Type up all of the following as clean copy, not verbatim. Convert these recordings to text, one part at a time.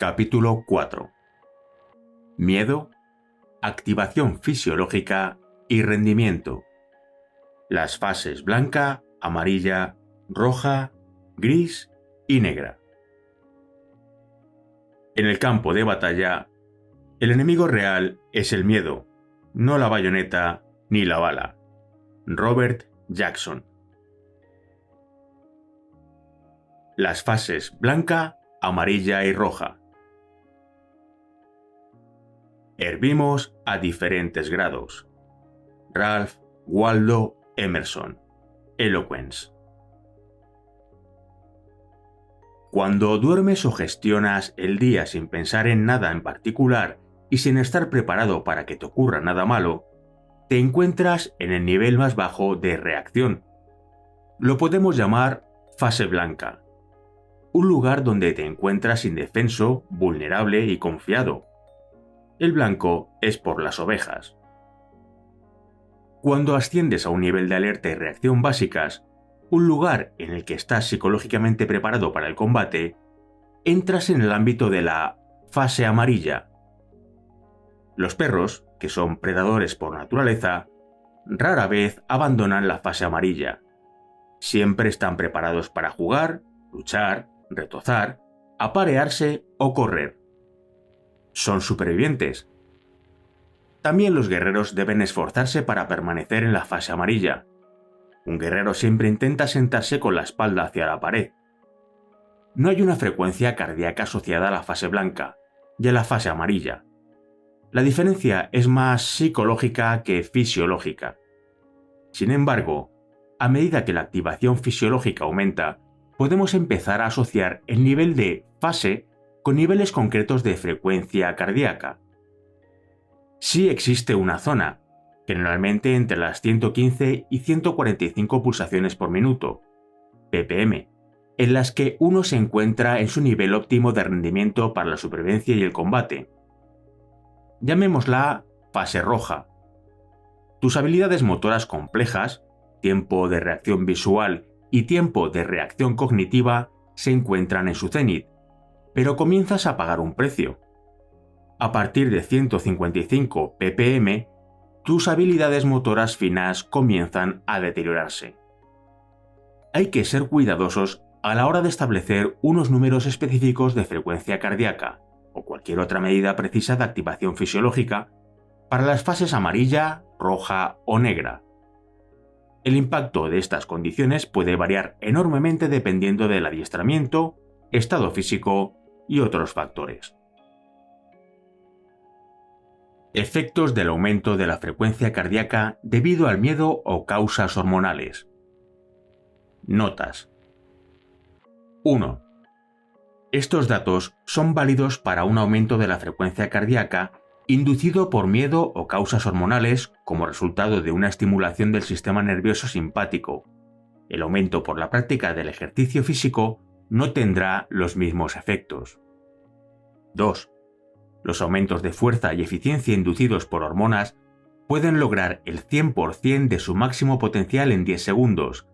Capítulo 4. Miedo, activación fisiológica y rendimiento. Las fases blanca, amarilla, roja, gris y negra. En el campo de batalla, el enemigo real es el miedo, no la bayoneta ni la bala. Robert Jackson. Las fases blanca, amarilla y roja. Hervimos a diferentes grados. Ralph Waldo Emerson. Eloquence. Cuando duermes o gestionas el día sin pensar en nada en particular y sin estar preparado para que te ocurra nada malo, te encuentras en el nivel más bajo de reacción. Lo podemos llamar fase blanca. Un lugar donde te encuentras indefenso, vulnerable y confiado. El blanco es por las ovejas. Cuando asciendes a un nivel de alerta y reacción básicas, un lugar en el que estás psicológicamente preparado para el combate, entras en el ámbito de la fase amarilla. Los perros, que son predadores por naturaleza, rara vez abandonan la fase amarilla. Siempre están preparados para jugar, luchar, retozar, aparearse o correr. Son supervivientes. También los guerreros deben esforzarse para permanecer en la fase amarilla. Un guerrero siempre intenta sentarse con la espalda hacia la pared. No hay una frecuencia cardíaca asociada a la fase blanca y a la fase amarilla. La diferencia es más psicológica que fisiológica. Sin embargo, a medida que la activación fisiológica aumenta, podemos empezar a asociar el nivel de fase con niveles concretos de frecuencia cardíaca. Sí existe una zona, generalmente entre las 115 y 145 pulsaciones por minuto, ppm, en las que uno se encuentra en su nivel óptimo de rendimiento para la supervivencia y el combate. Llamémosla fase roja. Tus habilidades motoras complejas, tiempo de reacción visual y tiempo de reacción cognitiva se encuentran en su cenit, pero comienzas a pagar un precio. A partir de 155 ppm, tus habilidades motoras finas comienzan a deteriorarse. Hay que ser cuidadosos a la hora de establecer unos números específicos de frecuencia cardíaca o cualquier otra medida precisa de activación fisiológica para las fases amarilla, roja o negra. El impacto de estas condiciones puede variar enormemente dependiendo del adiestramiento, estado físico y otros factores. Efectos del aumento de la frecuencia cardíaca debido al miedo o causas hormonales. Notas. 1. Estos datos son válidos para un aumento de la frecuencia cardíaca inducido por miedo o causas hormonales como resultado de una estimulación del sistema nervioso simpático. El aumento por la práctica del ejercicio físico no tendrá los mismos efectos. 2. Los aumentos de fuerza y eficiencia inducidos por hormonas pueden lograr el 100% de su máximo potencial en 10 segundos,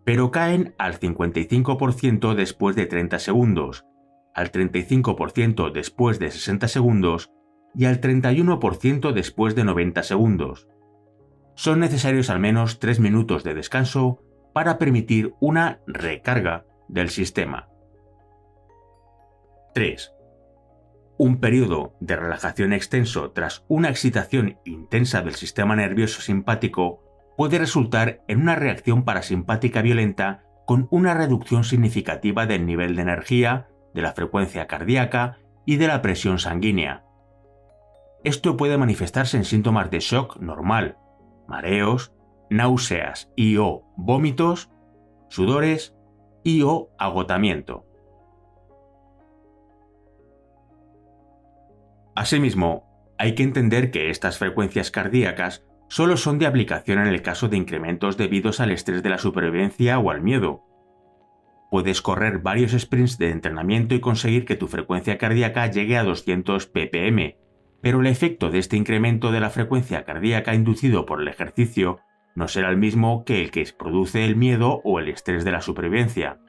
pero caen al 55% después de 30 segundos, al 35% después de 60 segundos y al 31% después de 90 segundos. Son necesarios al menos 3 minutos de descanso para permitir una recarga del sistema. 3. Un periodo de relajación extenso tras una excitación intensa del sistema nervioso simpático puede resultar en una reacción parasimpática violenta con una reducción significativa del nivel de energía, de la frecuencia cardíaca y de la presión sanguínea. Esto puede manifestarse en síntomas de shock normal, mareos, náuseas y/o vómitos, sudores y/o agotamiento. Asimismo, hay que entender que estas frecuencias cardíacas solo son de aplicación en el caso de incrementos debidos al estrés de la supervivencia o al miedo. Puedes correr varios sprints de entrenamiento y conseguir que tu frecuencia cardíaca llegue a 200 ppm, pero el efecto de este incremento de la frecuencia cardíaca inducido por el ejercicio no será el mismo que el que produce el miedo o el estrés de la supervivencia.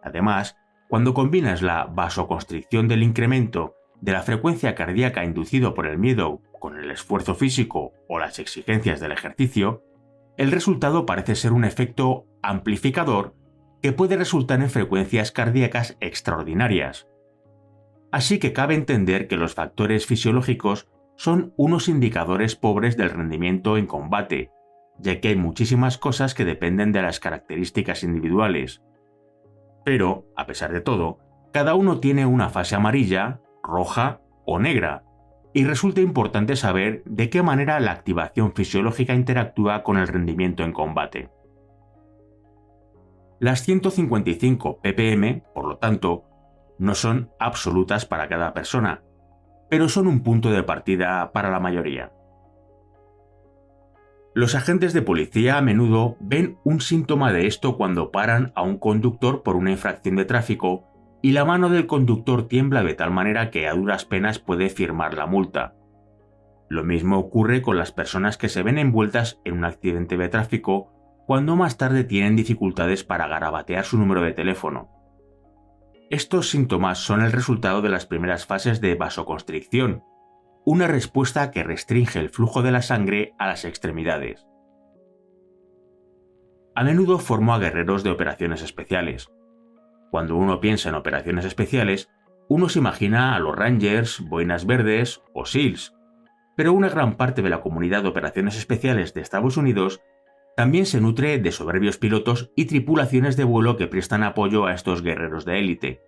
Además, Cuando combinas la vasoconstricción del incremento de la frecuencia cardíaca inducido por el miedo con el esfuerzo físico o las exigencias del ejercicio, el resultado parece ser un efecto amplificador que puede resultar en frecuencias cardíacas extraordinarias. Así que cabe entender que los factores fisiológicos son unos indicadores pobres del rendimiento en combate, ya que hay muchísimas cosas que dependen de las características individuales. Pero, a pesar de todo, cada uno tiene una fase amarilla, roja o negra, y resulta importante saber de qué manera la activación fisiológica interactúa con el rendimiento en combate. Las 155 ppm, por lo tanto, no son absolutas para cada persona, pero son un punto de partida para la mayoría. Los agentes de policía a menudo ven un síntoma de esto cuando paran a un conductor por una infracción de tráfico y la mano del conductor tiembla de tal manera que a duras penas puede firmar la multa. Lo mismo ocurre con las personas que se ven envueltas en un accidente de tráfico cuando más tarde tienen dificultades para garabatear su número de teléfono. Estos síntomas son el resultado de las primeras fases de vasoconstricción, una respuesta que restringe el flujo de la sangre a las extremidades. A menudo formo a guerreros de operaciones especiales. Cuando uno piensa en operaciones especiales, uno se imagina a los Rangers, Boinas Verdes o SEALs, pero una gran parte de la comunidad de operaciones especiales de Estados Unidos también se nutre de soberbios pilotos y tripulaciones de vuelo que prestan apoyo a estos guerreros de élite.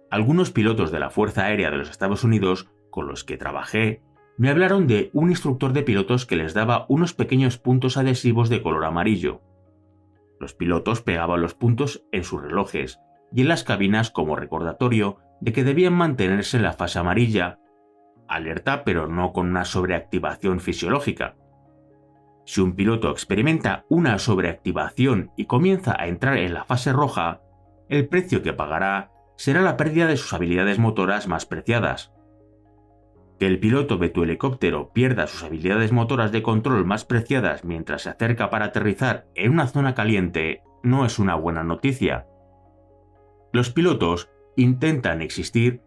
Algunos pilotos de la Fuerza Aérea de los Estados Unidos con los que trabajé me hablaron de un instructor de pilotos que les daba unos pequeños puntos adhesivos de color amarillo. Los pilotos pegaban los puntos en sus relojes y en las cabinas como recordatorio de que debían mantenerse en la fase amarilla, alerta pero no con una sobreactivación fisiológica. Si un piloto experimenta una sobreactivación y comienza a entrar en la fase roja, el precio que pagará será la pérdida de sus habilidades motoras más preciadas. Que el piloto de tu helicóptero pierda sus habilidades motoras de control más preciadas mientras se acerca para aterrizar en una zona caliente no es una buena noticia. Los pilotos intentan existir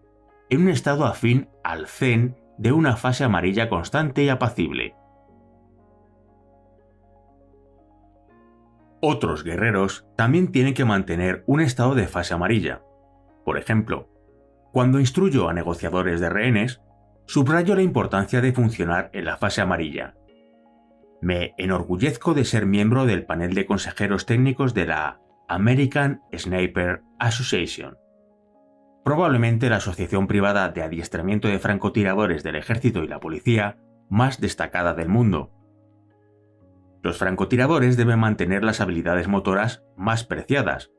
en un estado afín al zen de una fase amarilla constante y apacible. Otros guerreros también tienen que mantener un estado de fase amarilla. Por ejemplo, cuando instruyo a negociadores de rehenes, subrayo la importancia de funcionar en la fase amarilla. Me enorgullezco de ser miembro del panel de consejeros técnicos de la American Sniper Association, probablemente la asociación privada de adiestramiento de francotiradores del ejército y la policía más destacada del mundo. Los francotiradores deben mantener las habilidades motoras más preciadas,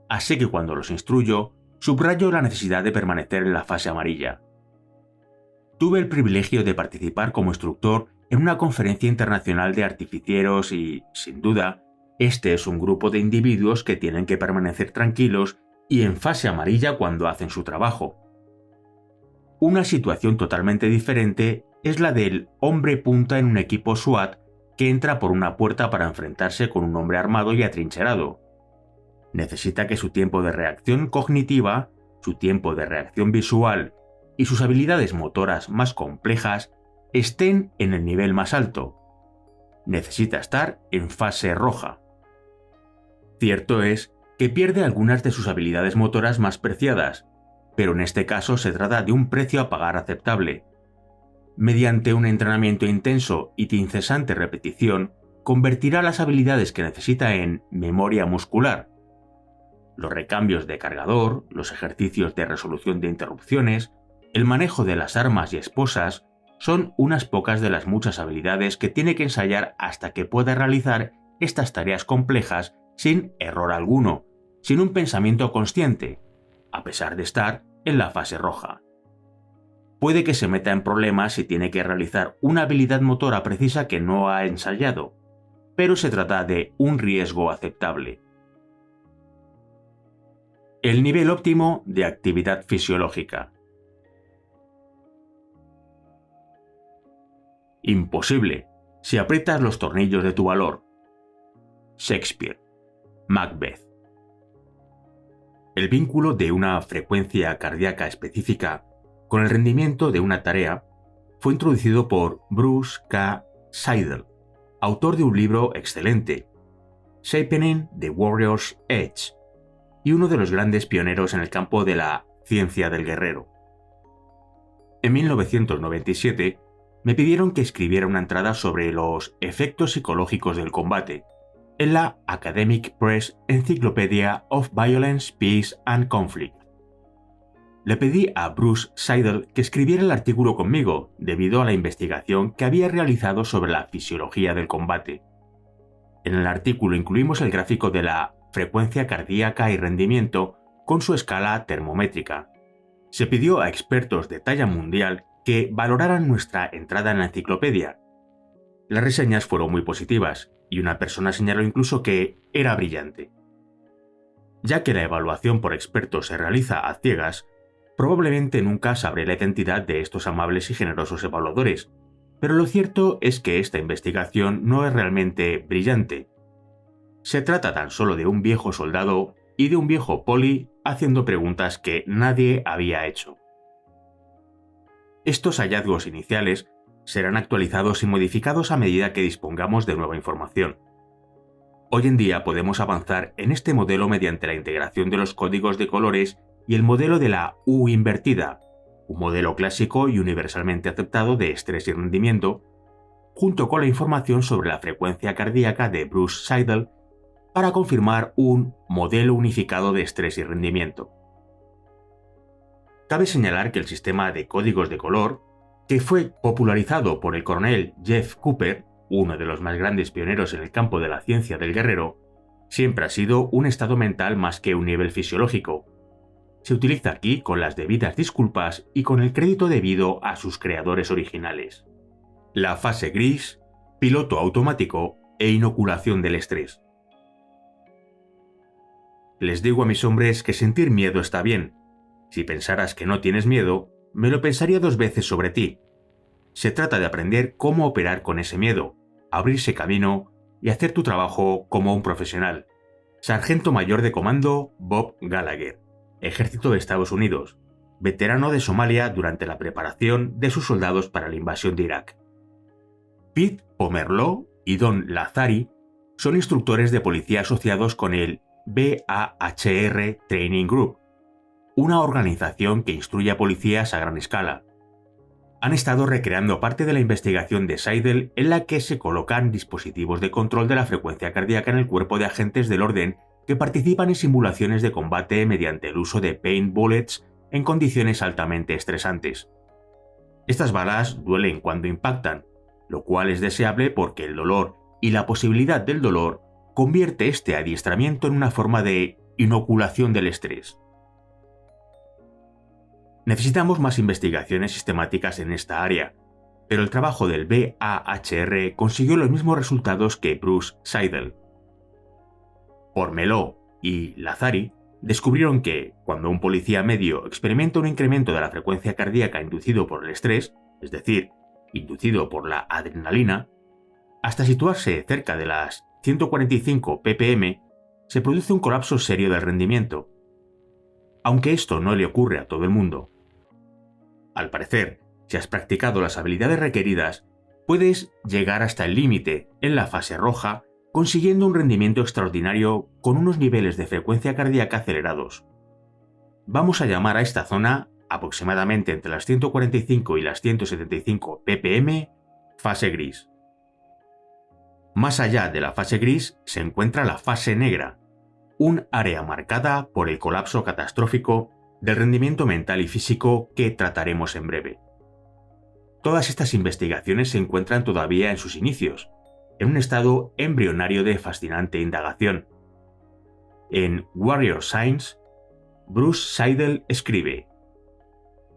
así que cuando los instruyo, subrayo la necesidad de permanecer en la fase amarilla. Tuve el privilegio de participar como instructor en una conferencia internacional de artificieros y, sin duda, este es un grupo de individuos que tienen que permanecer tranquilos y en fase amarilla cuando hacen su trabajo. Una situación totalmente diferente es la del hombre punta en un equipo SWAT que entra por una puerta para enfrentarse con un hombre armado y atrincherado. Necesita que su tiempo de reacción cognitiva, su tiempo de reacción visual y sus habilidades motoras más complejas estén en el nivel más alto. Necesita estar en fase roja. Cierto es que pierde algunas de sus habilidades motoras más preciadas, pero en este caso se trata de un precio a pagar aceptable. Mediante un entrenamiento intenso y de incesante repetición, convertirá las habilidades que necesita en memoria muscular. Los recambios de cargador, los ejercicios de resolución de interrupciones, el manejo de las armas y esposas son unas pocas de las muchas habilidades que tiene que ensayar hasta que pueda realizar estas tareas complejas sin error alguno, sin un pensamiento consciente, a pesar de estar en la fase roja. Puede que se meta en problemas si tiene que realizar una habilidad motora precisa que no ha ensayado, pero se trata de un riesgo aceptable. El nivel óptimo de actividad fisiológica. Imposible si aprietas los tornillos de tu valor. Shakespeare. Macbeth. El vínculo de una frecuencia cardíaca específica con el rendimiento de una tarea fue introducido por Bruce K. Seidel, autor de un libro excelente, Shaping the Warrior's Edge, y uno de los grandes pioneros en el campo de la ciencia del guerrero. En 1997 me pidieron que escribiera una entrada sobre los efectos psicológicos del combate en la Academic Press Encyclopedia of Violence, Peace and Conflict. Le pedí a Bruce Seidel que escribiera el artículo conmigo debido a la investigación que había realizado sobre la fisiología del combate. En el artículo incluimos el gráfico de la frecuencia cardíaca y rendimiento con su escala termométrica. Se pidió a expertos de talla mundial que valoraran nuestra entrada en la enciclopedia. Las reseñas fueron muy positivas y una persona señaló incluso que era brillante. Ya que la evaluación por expertos se realiza a ciegas, probablemente nunca sabré la identidad de estos amables y generosos evaluadores, pero lo cierto es que esta investigación no es realmente brillante. Se trata tan solo de un viejo soldado y de un viejo poli haciendo preguntas que nadie había hecho. Estos hallazgos iniciales serán actualizados y modificados a medida que dispongamos de nueva información. Hoy en día podemos avanzar en este modelo mediante la integración de los códigos de colores y el modelo de la U invertida, un modelo clásico y universalmente aceptado de estrés y rendimiento, junto con la información sobre la frecuencia cardíaca de Bruce Seidel para confirmar un modelo unificado de estrés y rendimiento. Cabe señalar que el sistema de códigos de color, que fue popularizado por el coronel Jeff Cooper, uno de los más grandes pioneros en el campo de la ciencia del guerrero, siempre ha sido un estado mental más que un nivel fisiológico. Se utiliza aquí con las debidas disculpas y con el crédito debido a sus creadores originales. La fase gris, piloto automático e inoculación del estrés. Les digo a mis hombres que sentir miedo está bien. Si pensaras que no tienes miedo, me lo pensaría 2 veces sobre ti. Se trata de aprender cómo operar con ese miedo, abrirse camino y hacer tu trabajo como un profesional. Sargento Mayor de Comando Bob Gallagher, Ejército de Estados Unidos, veterano de Somalia durante la preparación de sus soldados para la invasión de Irak. Pete Pomerleau y Don Lazari son instructores de policía asociados con el BAHR Training Group, una organización que instruye a policías a gran escala. Han estado recreando parte de la investigación de Seidel en la que se colocan dispositivos de control de la frecuencia cardíaca en el cuerpo de agentes del orden que participan en simulaciones de combate mediante el uso de paint bullets en condiciones altamente estresantes. Estas balas duelen cuando impactan, lo cual es deseable porque el dolor y la posibilidad del dolor convierte este adiestramiento en una forma de inoculación del estrés. Necesitamos más investigaciones sistemáticas en esta área, pero el trabajo del BAHR consiguió los mismos resultados que Bruce Seidel. Pomerleau y Lazari descubrieron que, cuando un policía medio experimenta un incremento de la frecuencia cardíaca inducido por el estrés, es decir, inducido por la adrenalina, hasta situarse cerca de las 145 ppm, se produce un colapso serio del rendimiento. Aunque esto no le ocurre a todo el mundo. Al parecer, si has practicado las habilidades requeridas, puedes llegar hasta el límite en la fase roja, consiguiendo un rendimiento extraordinario con unos niveles de frecuencia cardíaca acelerados. Vamos a llamar a esta zona, aproximadamente entre las 145 y las 175 ppm, fase gris. Más allá de la fase gris se encuentra la fase negra, un área marcada por el colapso catastrófico del rendimiento mental y físico que trataremos en breve. Todas estas investigaciones se encuentran todavía en sus inicios, en un estado embrionario de fascinante indagación. En Warrior Science, Bruce Seidel escribe: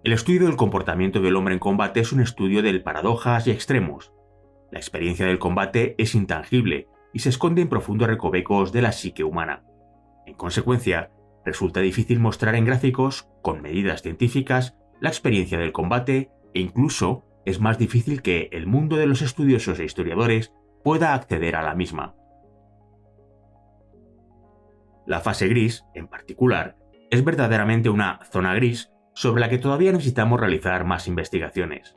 el estudio del comportamiento del hombre en combate es un estudio de paradojas y extremos. La experiencia del combate es intangible y se esconde en profundos recovecos de la psique humana. En consecuencia, resulta difícil mostrar en gráficos, con medidas científicas, la experiencia del combate e incluso es más difícil que el mundo de los estudiosos e historiadores pueda acceder a la misma. La fase gris, en particular, es verdaderamente una zona gris sobre la que todavía necesitamos realizar más investigaciones.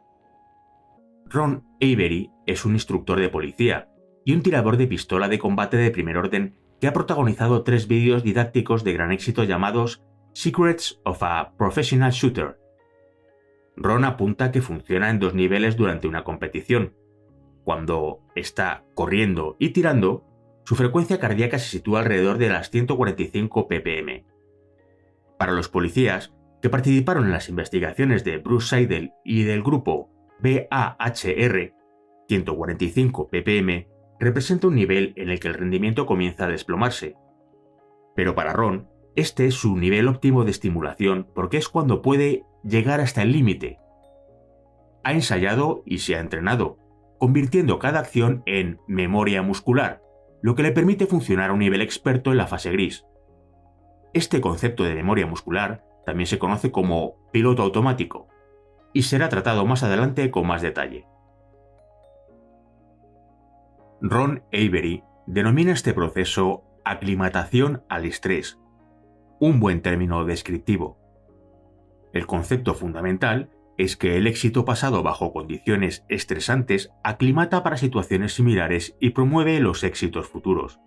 Ron Avery es un instructor de policía y un tirador de pistola de combate de primer orden que ha protagonizado 3 vídeos didácticos de gran éxito llamados Secrets of a Professional Shooter. Ron apunta que funciona en 2 niveles durante una competición. Cuando está corriendo y tirando, su frecuencia cardíaca se sitúa alrededor de las 145 ppm. Para los policías que participaron en las investigaciones de Bruce Seidel y del grupo BAHR, 145 ppm representa un nivel en el que el rendimiento comienza a desplomarse. Pero para Ron, este es su nivel óptimo de estimulación porque es cuando puede llegar hasta el límite. Ha ensayado y se ha entrenado, convirtiendo cada acción en memoria muscular, lo que le permite funcionar a un nivel experto en la fase gris. Este concepto de memoria muscular también se conoce como piloto automático, y será tratado más adelante con más detalle. Ron Avery denomina este proceso aclimatación al estrés, un buen término descriptivo. El concepto fundamental es que el éxito pasado bajo condiciones estresantes aclimata para situaciones similares y promueve los éxitos futuros.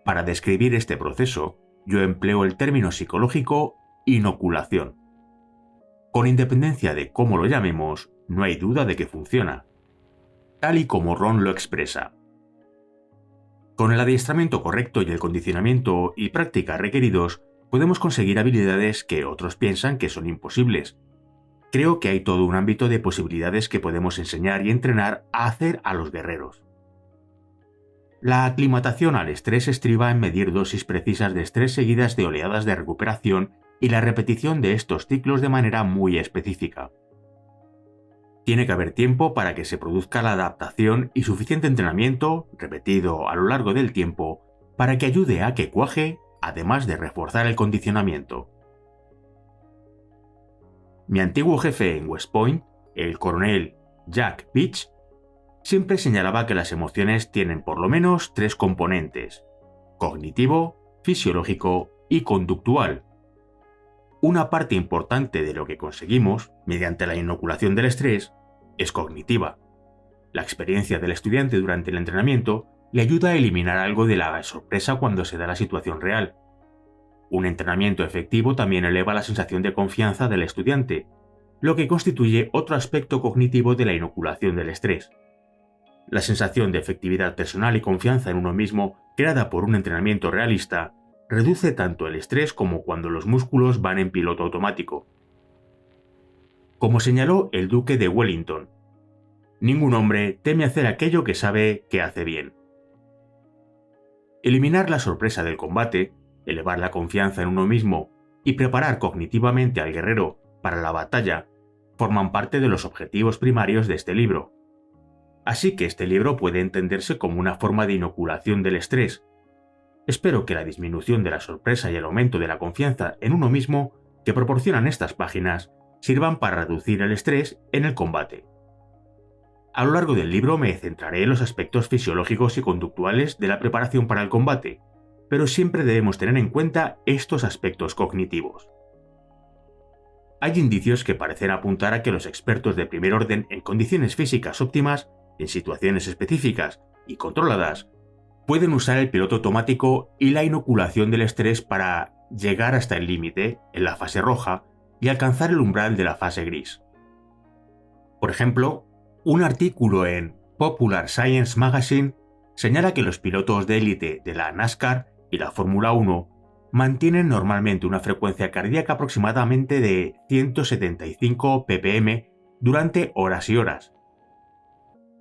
Para describir este proceso, yo empleo el término psicológico inoculación. Con independencia de cómo lo llamemos, no hay duda de que funciona, tal y como Ron lo expresa. Con el adiestramiento correcto y el condicionamiento y práctica requeridos, podemos conseguir habilidades que otros piensan que son imposibles. Creo que hay todo un ámbito de posibilidades que podemos enseñar y entrenar a hacer a los guerreros. La aclimatación al estrés estriba en medir dosis precisas de estrés seguidas de oleadas de recuperación y la repetición de estos ciclos de manera muy específica. Tiene que haber tiempo para que se produzca la adaptación y suficiente entrenamiento, repetido a lo largo del tiempo, para que ayude a que cuaje, además de reforzar el condicionamiento. Mi antiguo jefe en West Point, el coronel Jack Beach, siempre señalaba que las emociones tienen por lo menos 3 componentes: cognitivo, fisiológico y conductual. Una parte importante de lo que conseguimos, mediante la inoculación del estrés, es cognitiva. La experiencia del estudiante durante el entrenamiento le ayuda a eliminar algo de la sorpresa cuando se da la situación real. Un entrenamiento efectivo también eleva la sensación de confianza del estudiante, lo que constituye otro aspecto cognitivo de la inoculación del estrés. La sensación de efectividad personal y confianza en uno mismo, creada por un entrenamiento realista, reduce tanto el estrés como cuando los músculos van en piloto automático. Como señaló el duque de Wellington, ningún hombre teme hacer aquello que sabe que hace bien. Eliminar la sorpresa del combate, elevar la confianza en uno mismo y preparar cognitivamente al guerrero para la batalla forman parte de los objetivos primarios de este libro. Así que este libro puede entenderse como una forma de inoculación del estrés. Espero que la disminución de la sorpresa y el aumento de la confianza en uno mismo que proporcionan estas páginas sirvan para reducir el estrés en el combate. A lo largo del libro me centraré en los aspectos fisiológicos y conductuales de la preparación para el combate, pero siempre debemos tener en cuenta estos aspectos cognitivos. Hay indicios que parecen apuntar a que los expertos de primer orden en condiciones físicas óptimas, en situaciones específicas y controladas, pueden usar el piloto automático y la inoculación del estrés para llegar hasta el límite, en la fase roja, y alcanzar el umbral de la fase gris. Por ejemplo, un artículo en Popular Science Magazine señala que los pilotos de élite de la NASCAR y la Fórmula 1 mantienen normalmente una frecuencia cardíaca aproximadamente de 175 ppm durante horas y horas.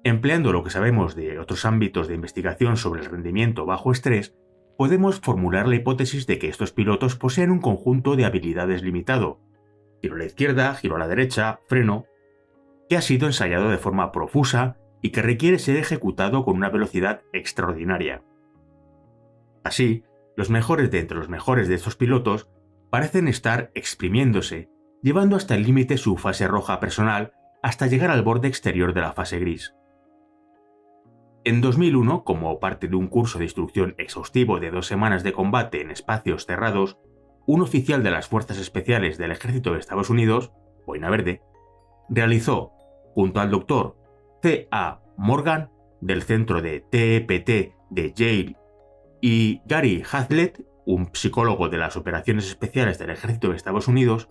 Empleando lo que sabemos de otros ámbitos de investigación sobre el rendimiento bajo estrés, podemos formular la hipótesis de que estos pilotos poseen un conjunto de habilidades limitado: giro a la izquierda, giro a la derecha, freno, que ha sido ensayado de forma profusa y que requiere ser ejecutado con una velocidad extraordinaria. Así, los mejores de entre los mejores de estos pilotos parecen estar exprimiéndose, llevando hasta el límite su fase roja personal hasta llegar al borde exterior de la fase gris. En 2001, como parte de un curso de instrucción exhaustivo de 2 semanas de combate en espacios cerrados, un oficial de las Fuerzas Especiales del Ejército de Estados Unidos, boina verde, realizó, junto al Dr. C. A. Morgan, del Centro de TEPT de Yale, y Gary Hazlett, un psicólogo de las Operaciones Especiales del Ejército de Estados Unidos,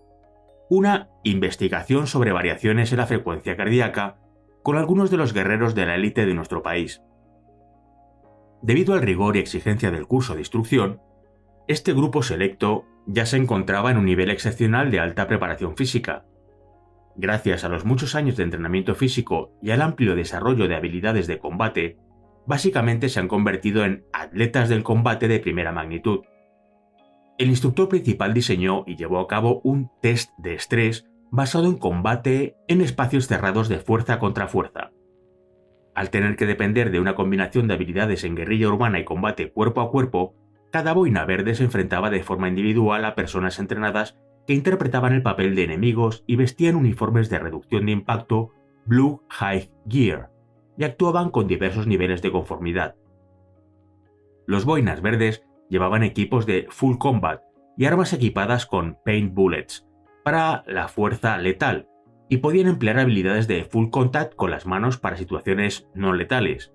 una investigación sobre variaciones en la frecuencia cardíaca con algunos de los guerreros de la élite de nuestro país. Debido al rigor y exigencia del curso de instrucción, este grupo selecto ya se encontraba en un nivel excepcional de alta preparación física. Gracias a los muchos años de entrenamiento físico y al amplio desarrollo de habilidades de combate, básicamente se han convertido en atletas del combate de primera magnitud. El instructor principal diseñó y llevó a cabo un test de estrés basado en combate en espacios cerrados de fuerza contra fuerza. Al tener que depender de una combinación de habilidades en guerrilla urbana y combate cuerpo a cuerpo, cada boina verde se enfrentaba de forma individual a personas entrenadas que interpretaban el papel de enemigos y vestían uniformes de reducción de impacto Blue High Gear y actuaban con diversos niveles de conformidad. Los boinas verdes llevaban equipos de Full Combat y armas equipadas con Paint Bullets para la fuerza letal y podían emplear habilidades de Full Contact con las manos para situaciones no letales,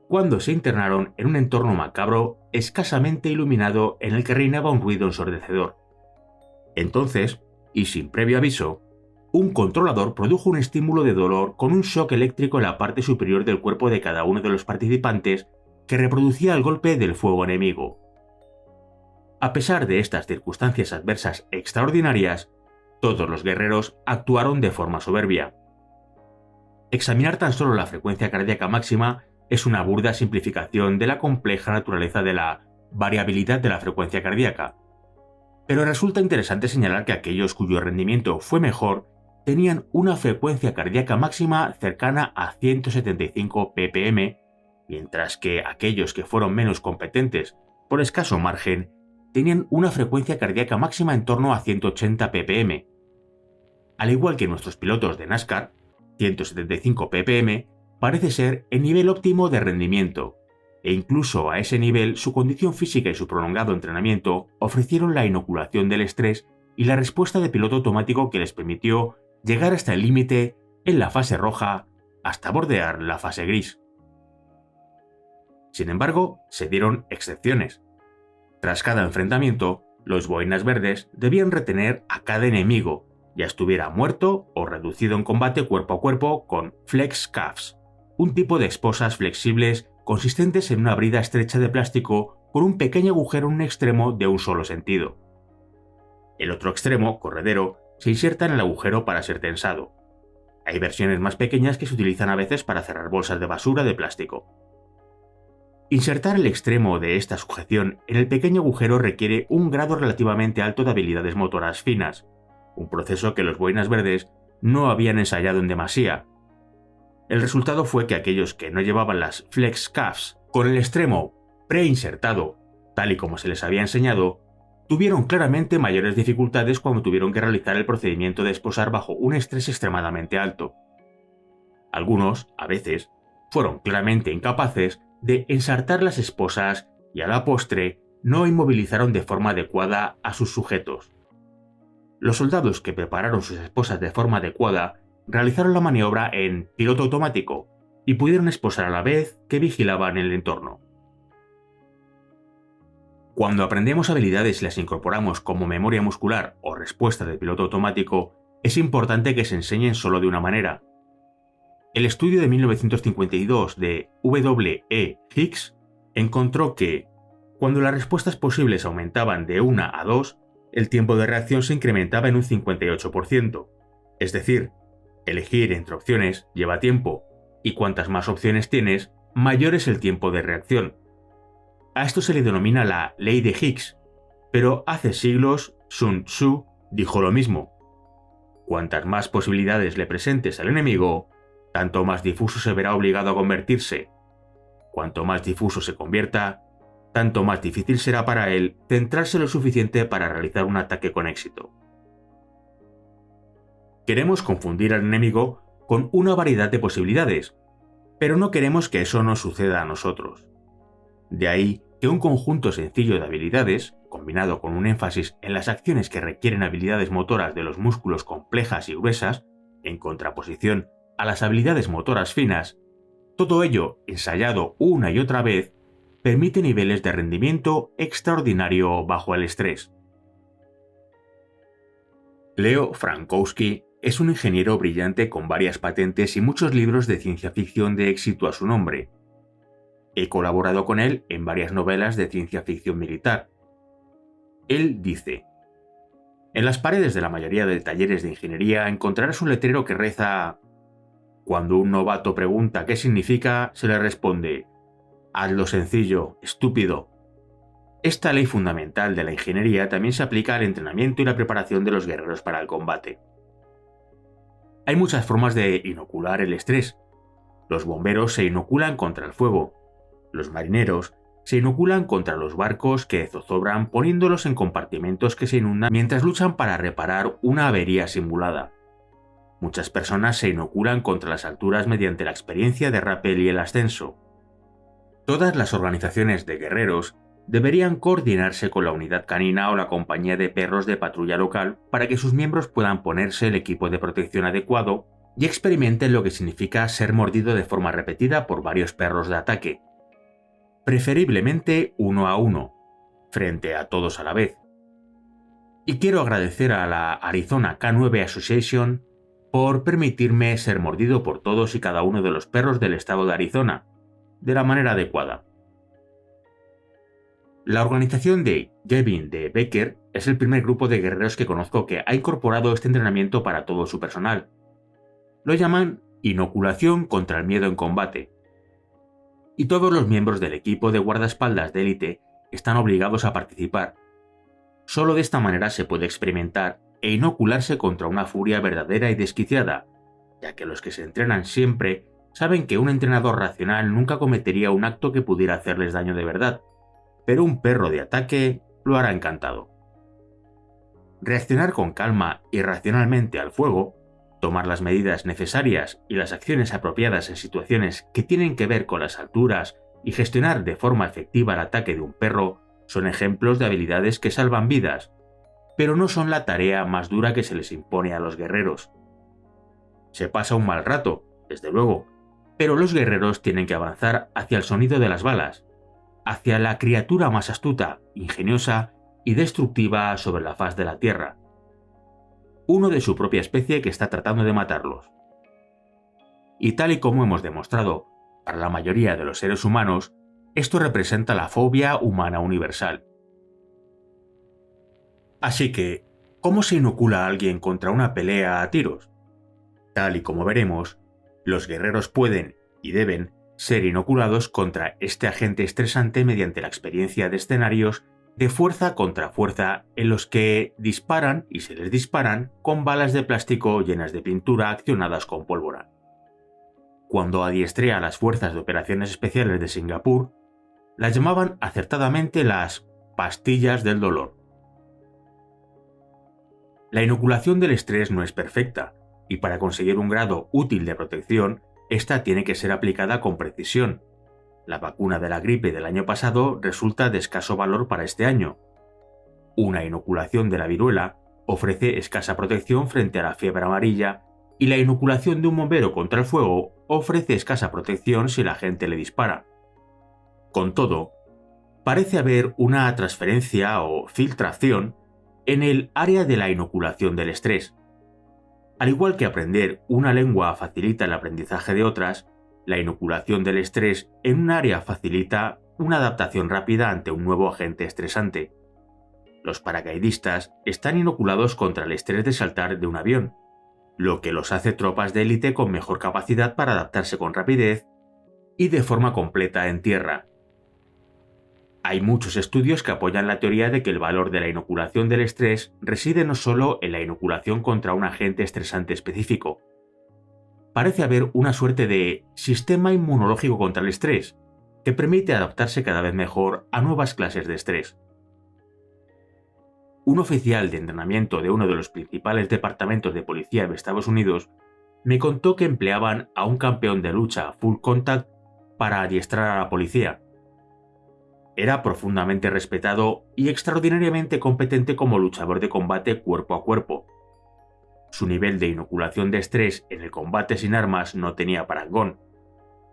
cuando se internaron en un entorno macabro escasamente iluminado en el que reinaba un ruido ensordecedor. Entonces, y sin previo aviso, un controlador produjo un estímulo de dolor con un shock eléctrico en la parte superior del cuerpo de cada uno de los participantes que reproducía el golpe del fuego enemigo. A pesar de estas circunstancias adversas extraordinarias, todos los guerreros actuaron de forma soberbia. Examinar tan solo la frecuencia cardíaca máxima es una burda simplificación de la compleja naturaleza de la variabilidad de la frecuencia cardíaca. Pero resulta interesante señalar que aquellos cuyo rendimiento fue mejor tenían una frecuencia cardíaca máxima cercana a 175 ppm, mientras que aquellos que fueron menos competentes, por escaso margen, tenían una frecuencia cardíaca máxima en torno a 180 ppm. Al igual que nuestros pilotos de NASCAR, 175 ppm parece ser el nivel óptimo de rendimiento, e incluso a ese nivel su condición física y su prolongado entrenamiento ofrecieron la inoculación del estrés y la respuesta de piloto automático que les permitió llegar hasta el límite en la fase roja hasta bordear la fase gris. Sin embargo, se dieron excepciones. Tras cada enfrentamiento, los boinas verdes debían retener a cada enemigo, ya estuviera muerto o reducido en combate cuerpo a cuerpo con flex cuffs, un tipo de esposas flexibles consistentes en una brida estrecha de plástico con un pequeño agujero en un extremo de un solo sentido. El otro extremo, corredero, se inserta en el agujero para ser tensado. Hay versiones más pequeñas que se utilizan a veces para cerrar bolsas de basura de plástico. Insertar el extremo de esta sujeción en el pequeño agujero requiere un grado relativamente alto de habilidades motoras finas, un proceso que los boinas verdes no habían ensayado en demasía. El resultado fue que aquellos que no llevaban las flex cuffs con el extremo preinsertado, tal y como se les había enseñado, tuvieron claramente mayores dificultades cuando tuvieron que realizar el procedimiento de esposar bajo un estrés extremadamente alto. Algunos, a veces, fueron claramente incapaces de ensartar las esposas y a la postre no inmovilizaron de forma adecuada a sus sujetos. Los soldados que prepararon sus esposas de forma adecuada realizaron la maniobra en piloto automático y pudieron esposar a la vez que vigilaban el entorno. Cuando aprendemos habilidades y las incorporamos como memoria muscular o respuesta de piloto automático, es importante que se enseñen solo de una manera. El estudio de 1952 de W. E. Hicks encontró que, cuando las respuestas posibles aumentaban de 1 a 2, el tiempo de reacción se incrementaba en un 58%. Es decir, elegir entre opciones lleva tiempo, y cuantas más opciones tienes, mayor es el tiempo de reacción. A esto se le denomina la ley de Higgs, pero hace siglos Sun Tzu dijo lo mismo. Cuantas más posibilidades le presentes al enemigo, tanto más difuso se verá obligado a convertirse. Cuanto más difuso se convierta, tanto más difícil será para él centrarse lo suficiente para realizar un ataque con éxito. Queremos confundir al enemigo con una variedad de posibilidades, pero no queremos que eso nos suceda a nosotros. De ahí que un conjunto sencillo de habilidades, con combinado con un énfasis en las acciones que requieren habilidades motoras de los músculos complejas y gruesas, en contraposición a las habilidades motoras finas, todo ello ensayado una y otra vez, permite niveles de rendimiento extraordinario bajo el estrés. Leo Frankowski es un ingeniero brillante con varias patentes y muchos libros de ciencia ficción de éxito a su nombre. He colaborado con él en varias novelas de ciencia ficción militar. Él dice: en las paredes de la mayoría de talleres de ingeniería encontrarás un letrero que reza: cuando un novato pregunta qué significa, se le responde: hazlo sencillo, estúpido. Esta ley fundamental de la ingeniería también se aplica al entrenamiento y la preparación de los guerreros para el combate. Hay muchas formas de inocular el estrés. Los bomberos se inoculan contra el fuego. Los marineros se inoculan contra los barcos que zozobran poniéndolos en compartimentos que se inundan mientras luchan para reparar una avería simulada. Muchas personas se inoculan contra las alturas mediante la experiencia de rappel y el ascenso. Todas las organizaciones de guerreros deberían coordinarse con la unidad canina o la compañía de perros de patrulla local para que sus miembros puedan ponerse el equipo de protección adecuado y experimenten lo que significa ser mordido de forma repetida por varios perros de ataque, preferiblemente uno a uno, frente a todos a la vez. Y quiero agradecer a la Arizona K9 Association por permitirme ser mordido por todos y cada uno de los perros del estado de Arizona, de la manera adecuada. La organización de Gavin de Becker es el primer grupo de guerreros que conozco que ha incorporado este entrenamiento para todo su personal. Lo llaman inoculación contra el miedo en combate. Y todos los miembros del equipo de guardaespaldas de élite están obligados a participar. Solo de esta manera se puede experimentar e inocularse contra una furia verdadera y desquiciada, ya que los que se entrenan siempre saben que un entrenador racional nunca cometería un acto que pudiera hacerles daño de verdad, pero un perro de ataque lo hará encantado. Reaccionar con calma y racionalmente al fuego, tomar las medidas necesarias y las acciones apropiadas en situaciones que tienen que ver con las alturas y gestionar de forma efectiva el ataque de un perro son ejemplos de habilidades que salvan vidas, pero no son la tarea más dura que se les impone a los guerreros. Se pasa un mal rato, desde luego, pero los guerreros tienen que avanzar hacia el sonido de las balas, hacia la criatura más astuta, ingeniosa y destructiva sobre la faz de la Tierra. Uno de su propia especie que está tratando de matarlos. Y tal y como hemos demostrado, para la mayoría de los seres humanos, esto representa la fobia humana universal. Así que, ¿cómo se inocula a alguien contra una pelea a tiros? Tal y como veremos, los guerreros pueden y deben ser inoculados contra este agente estresante mediante la experiencia de escenarios de fuerza contra fuerza en los que disparan y se les disparan con balas de plástico llenas de pintura accionadas con pólvora. Cuando adiestré a las Fuerzas de Operaciones Especiales de Singapur, las llamaban acertadamente las pastillas del dolor. La inoculación del estrés no es perfecta, y para conseguir un grado útil de protección, esta tiene que ser aplicada con precisión. La vacuna de la gripe del año pasado resulta de escaso valor para este año. Una inoculación de la viruela ofrece escasa protección frente a la fiebre amarilla y la inoculación de un bombero contra el fuego ofrece escasa protección si la gente le dispara. Con todo, parece haber una transferencia o filtración en el área de la inoculación del estrés. Al igual que aprender una lengua facilita el aprendizaje de otras, la inoculación del estrés en un área facilita una adaptación rápida ante un nuevo agente estresante. Los paracaidistas están inoculados contra el estrés de saltar de un avión, lo que los hace tropas de élite con mejor capacidad para adaptarse con rapidez y de forma completa en tierra. Hay muchos estudios que apoyan la teoría de que el valor de la inoculación del estrés reside no solo en la inoculación contra un agente estresante específico. Parece haber una suerte de sistema inmunológico contra el estrés, que permite adaptarse cada vez mejor a nuevas clases de estrés. Un oficial de entrenamiento de uno de los principales departamentos de policía de Estados Unidos me contó que empleaban a un campeón de lucha full contact para adiestrar a la policía. Era profundamente respetado y extraordinariamente competente como luchador de combate cuerpo a cuerpo. Su nivel de inoculación de estrés en el combate sin armas no tenía parangón.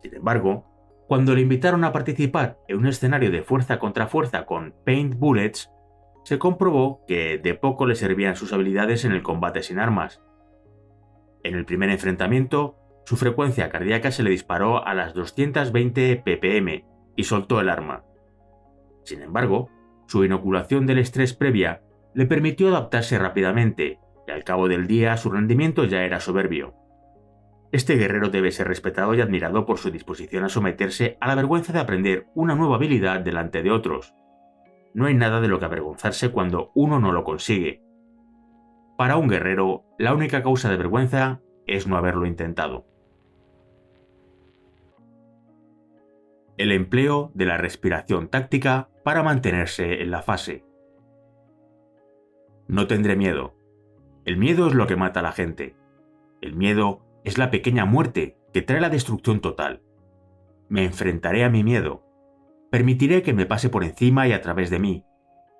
Sin embargo, cuando le invitaron a participar en un escenario de fuerza contra fuerza con Paint Bullets, se comprobó que de poco le servían sus habilidades en el combate sin armas. En el primer enfrentamiento, su frecuencia cardíaca se le disparó a las 220 ppm y soltó el arma. Sin embargo, su inoculación del estrés previa le permitió adaptarse rápidamente y al cabo del día su rendimiento ya era soberbio. Este guerrero debe ser respetado y admirado por su disposición a someterse a la vergüenza de aprender una nueva habilidad delante de otros. No hay nada de lo que avergonzarse cuando uno no lo consigue. Para un guerrero, la única causa de vergüenza es no haberlo intentado. El empleo de la respiración táctica para mantenerse en la fase. No tendré miedo. El miedo es lo que mata a la gente. El miedo es la pequeña muerte que trae la destrucción total. Me enfrentaré a mi miedo. Permitiré que me pase por encima y a través de mí.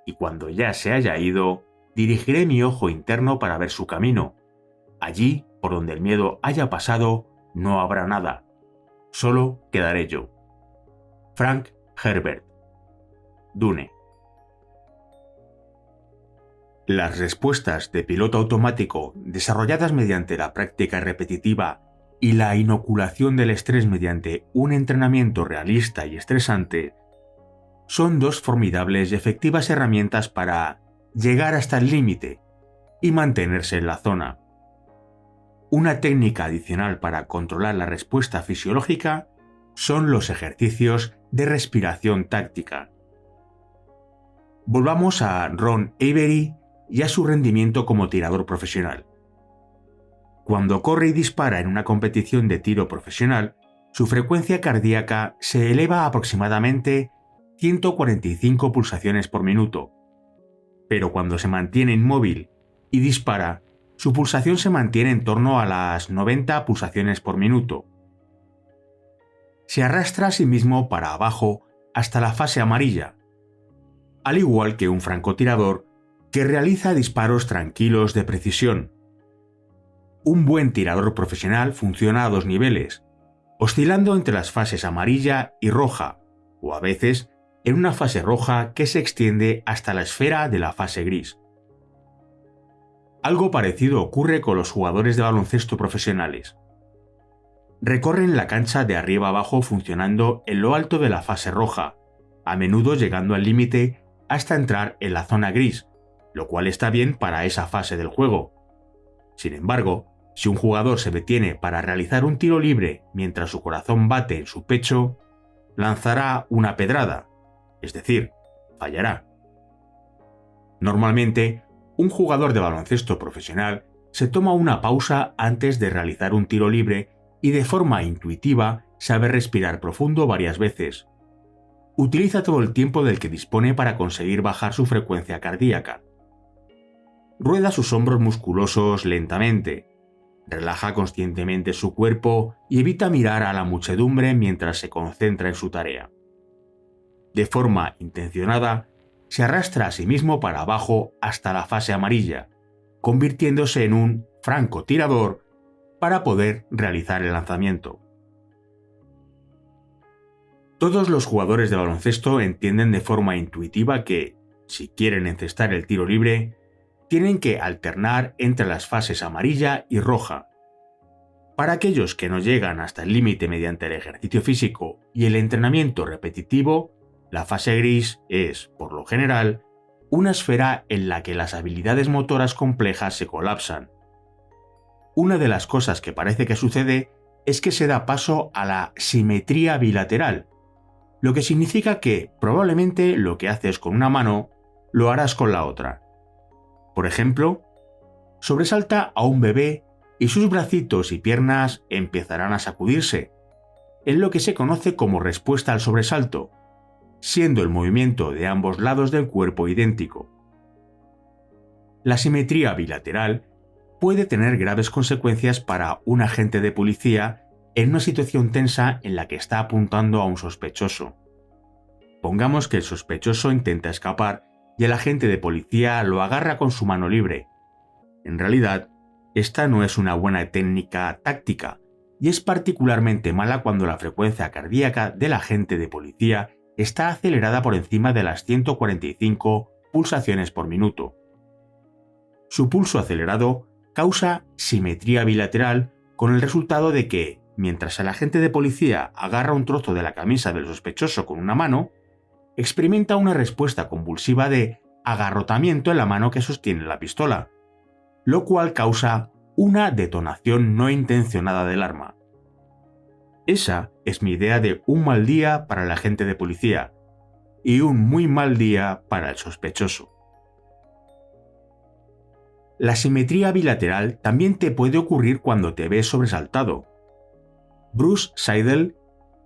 Y cuando ya se haya ido, dirigiré mi ojo interno para ver su camino. Allí, por donde el miedo haya pasado, no habrá nada. Solo quedaré yo. Frank Herbert. Dune. Las respuestas de piloto automático desarrolladas mediante la práctica repetitiva y la inoculación del estrés mediante un entrenamiento realista y estresante son dos formidables y efectivas herramientas para llegar hasta el límite y mantenerse en la zona. Una técnica adicional para controlar la respuesta fisiológica son los ejercicios de respiración táctica. Volvamos a Ron Avery y a su rendimiento como tirador profesional. Cuando corre y dispara en una competición de tiro profesional, su frecuencia cardíaca se eleva a aproximadamente 145 pulsaciones por minuto. Pero cuando se mantiene inmóvil y dispara, su pulsación se mantiene en torno a las 90 pulsaciones por minuto. Se arrastra a sí mismo para abajo hasta la fase amarilla, al igual que un francotirador que realiza disparos tranquilos de precisión. Un buen tirador profesional funciona a dos niveles, oscilando entre las fases amarilla y roja, o a veces en una fase roja que se extiende hasta la esfera de la fase gris. Algo parecido ocurre con los jugadores de baloncesto profesionales. Recorren la cancha de arriba abajo funcionando en lo alto de la fase roja, a menudo llegando al límite hasta entrar en la zona gris, lo cual está bien para esa fase del juego. Sin embargo, si un jugador se detiene para realizar un tiro libre mientras su corazón bate en su pecho, lanzará una pedrada, es decir, fallará. Normalmente, un jugador de baloncesto profesional se toma una pausa antes de realizar un tiro libre y de forma intuitiva sabe respirar profundo varias veces. Utiliza todo el tiempo del que dispone para conseguir bajar su frecuencia cardíaca. Rueda sus hombros musculosos lentamente, relaja conscientemente su cuerpo y evita mirar a la muchedumbre mientras se concentra en su tarea. De forma intencionada, se arrastra a sí mismo para abajo hasta la fase amarilla, convirtiéndose en un francotirador para poder realizar el lanzamiento. Todos los jugadores de baloncesto entienden de forma intuitiva que, si quieren encestar el tiro libre, tienen que alternar entre las fases amarilla y roja. Para aquellos que no llegan hasta el límite mediante el ejercicio físico y el entrenamiento repetitivo, la fase gris es, por lo general, una esfera en la que las habilidades motoras complejas se colapsan. Una de las cosas que parece que sucede es que se da paso a la simetría bilateral, lo que significa que probablemente lo que haces con una mano lo harás con la otra. Por ejemplo, sobresalta a un bebé y sus bracitos y piernas empezarán a sacudirse, en lo que se conoce como respuesta al sobresalto, siendo el movimiento de ambos lados del cuerpo idéntico. La simetría bilateral puede tener graves consecuencias para un agente de policía en una situación tensa en la que está apuntando a un sospechoso. Pongamos que el sospechoso intenta escapar y el agente de policía lo agarra con su mano libre. En realidad, esta no es una buena técnica táctica y es particularmente mala cuando la frecuencia cardíaca del agente de policía está acelerada por encima de las 145 pulsaciones por minuto. Su pulso acelerado causa simetría bilateral con el resultado de que, mientras el agente de policía agarra un trozo de la camisa del sospechoso con una mano, experimenta una respuesta convulsiva de agarrotamiento en la mano que sostiene la pistola, lo cual causa una detonación no intencionada del arma. Esa es mi idea de un mal día para el agente de policía y un muy mal día para el sospechoso. La simetría bilateral también te puede ocurrir cuando te ves sobresaltado. Bruce Seidel,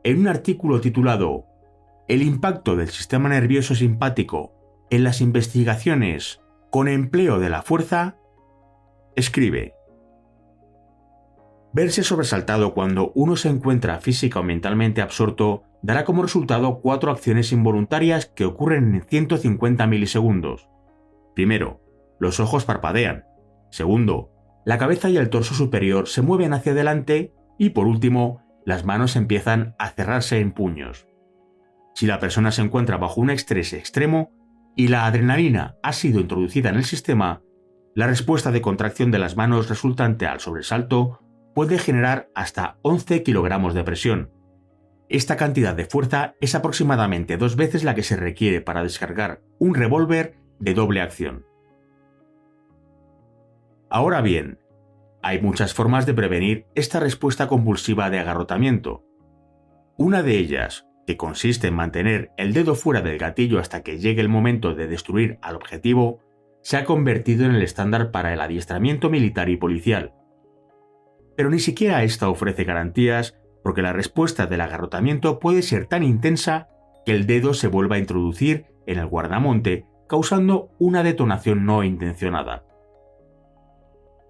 en un artículo titulado El impacto del sistema nervioso simpático en las investigaciones con empleo de la fuerza, escribe: verse sobresaltado cuando uno se encuentra física o mentalmente absorto dará como resultado 4 acciones involuntarias que ocurren en 150 milisegundos. Primero, los ojos parpadean. Segundo, la cabeza y el torso superior se mueven hacia adelante y por último, las manos empiezan a cerrarse en puños. Si la persona se encuentra bajo un estrés extremo y la adrenalina ha sido introducida en el sistema, la respuesta de contracción de las manos resultante al sobresalto puede generar hasta 11 kilogramos de presión. Esta cantidad de fuerza es aproximadamente 2 veces la que se requiere para descargar un revólver de doble acción. Ahora bien, hay muchas formas de prevenir esta respuesta convulsiva de agarrotamiento. Una de ellas, que consiste en mantener el dedo fuera del gatillo hasta que llegue el momento de destruir al objetivo, se ha convertido en el estándar para el adiestramiento militar y policial. Pero ni siquiera esta ofrece garantías porque la respuesta del agarrotamiento puede ser tan intensa que el dedo se vuelva a introducir en el guardamonte, causando una detonación no intencionada.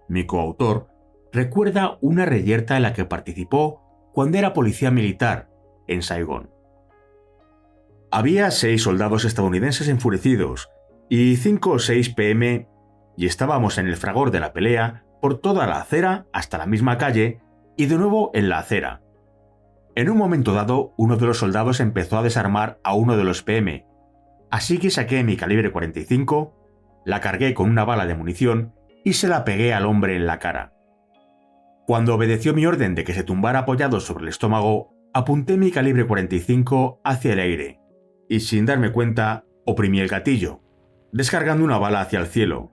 Mi coautor recuerda una reyerta en la que participó cuando era policía militar en Saigón. Había 6 soldados estadounidenses enfurecidos y 5 o 6 PM y estábamos en el fragor de la pelea por toda la acera hasta la misma calle y de nuevo en la acera. En un momento dado, uno de los soldados empezó a desarmar a uno de los PM, así que saqué mi calibre 45, la cargué con una bala de munición y se la pegué al hombre en la cara. Cuando obedeció mi orden de que se tumbara apoyado sobre el estómago, apunté mi calibre 45 hacia el aire y, sin darme cuenta, oprimí el gatillo, descargando una bala hacia el cielo.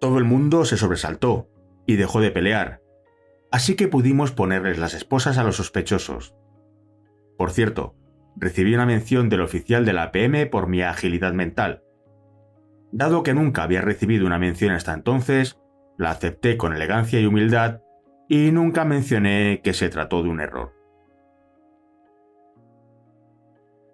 Todo el mundo se sobresaltó y dejó de pelear, así que pudimos ponerles las esposas a los sospechosos. Por cierto, recibí una mención del oficial de la PM por mi agilidad mental. Dado que nunca había recibido una mención hasta entonces, la acepté con elegancia y humildad y nunca mencioné que se trató de un error.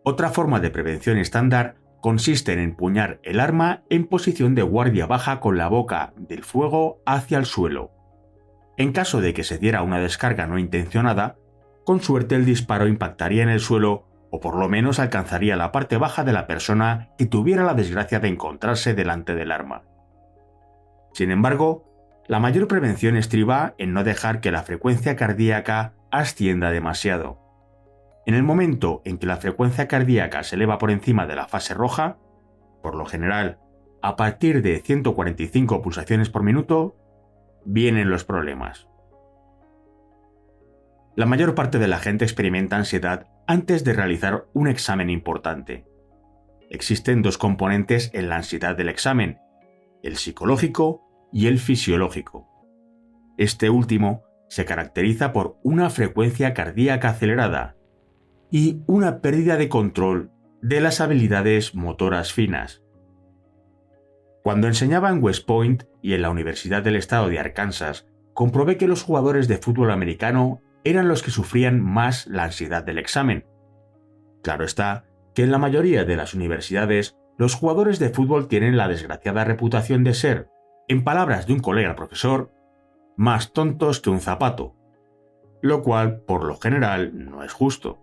Otra forma de prevención estándar consiste en empuñar el arma en posición de guardia baja con la boca del fuego hacia el suelo. En caso de que se diera una descarga no intencionada, con suerte el disparo impactaría en el suelo o por lo menos alcanzaría la parte baja de la persona que tuviera la desgracia de encontrarse delante del arma. Sin embargo, la mayor prevención estriba en no dejar que la frecuencia cardíaca ascienda demasiado. En el momento en que la frecuencia cardíaca se eleva por encima de la fase roja, por lo general a partir de 145 pulsaciones por minuto, vienen los problemas. La mayor parte de la gente experimenta ansiedad antes de realizar un examen importante. Existen 2 componentes en la ansiedad del examen, el psicológico y el fisiológico. Este último se caracteriza por una frecuencia cardíaca acelerada y una pérdida de control de las habilidades motoras finas. Cuando enseñaba en West Point y en la Universidad del Estado de Arkansas, comprobé que los jugadores de fútbol americano eran los que sufrían más la ansiedad del examen. Claro está que en la mayoría de las universidades, los jugadores de fútbol tienen la desgraciada reputación de ser, en palabras de un colega profesor, más tontos que un zapato, lo cual, por lo general, no es justo.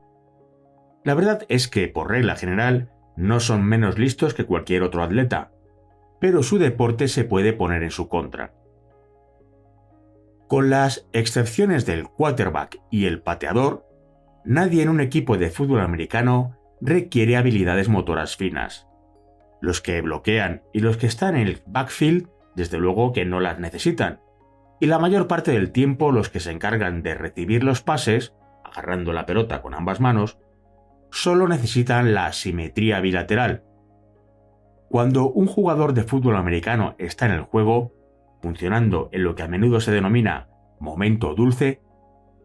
La verdad es que, por regla general, no son menos listos que cualquier otro atleta, pero su deporte se puede poner en su contra. Con las excepciones del quarterback y el pateador, nadie en un equipo de fútbol americano requiere habilidades motoras finas. Los que bloquean y los que están en el backfield, desde luego que no las necesitan, y la mayor parte del tiempo los que se encargan de recibir los pases, agarrando la pelota con ambas manos, solo necesitan la simetría bilateral. Cuando un jugador de fútbol americano está en el juego, funcionando en lo que a menudo se denomina momento dulce,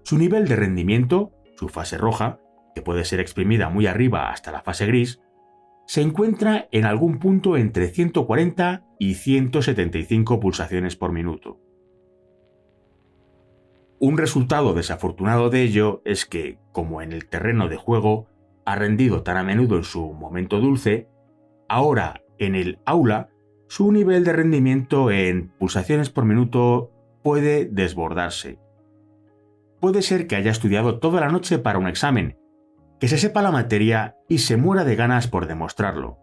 su nivel de rendimiento, su fase roja, que puede ser exprimida muy arriba hasta la fase gris, se encuentra en algún punto entre 140 y 175 pulsaciones por minuto. Un resultado desafortunado de ello es que, como en el terreno de juego ha rendido tan a menudo en su momento dulce, ahora en el aula su nivel de rendimiento en pulsaciones por minuto puede desbordarse. Puede ser que haya estudiado toda la noche para un examen, que se sepa la materia y se muera de ganas por demostrarlo.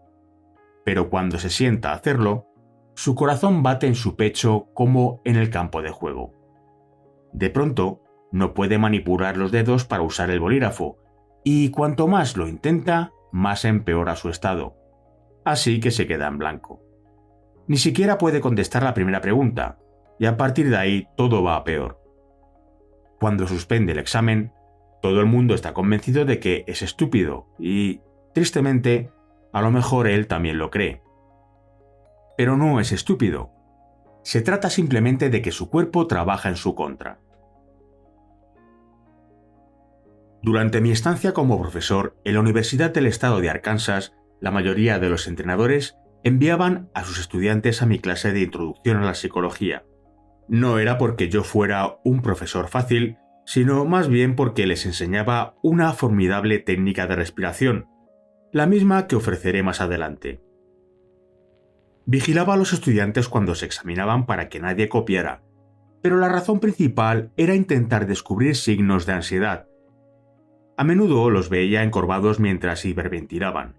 Pero cuando se sienta a hacerlo, su corazón bate en su pecho como en el campo de juego. De pronto, no puede manipular los dedos para usar el bolígrafo, y cuanto más lo intenta, más empeora su estado. Así que se queda en blanco. Ni siquiera puede contestar la primera pregunta, y a partir de ahí todo va a peor. Cuando suspende el examen, todo el mundo está convencido de que es estúpido y, tristemente, a lo mejor él también lo cree. Pero no es estúpido. Se trata simplemente de que su cuerpo trabaja en su contra. Durante mi estancia como profesor en la Universidad del Estado de Arkansas, la mayoría de los entrenadores enviaban a sus estudiantes a mi clase de introducción a la psicología. No era porque yo fuera un profesor fácil, sino más bien porque les enseñaba una formidable técnica de respiración, la misma que ofreceré más adelante. Vigilaba a los estudiantes cuando se examinaban para que nadie copiara, pero la razón principal era intentar descubrir signos de ansiedad. A menudo los veía encorvados mientras hiperventilaban.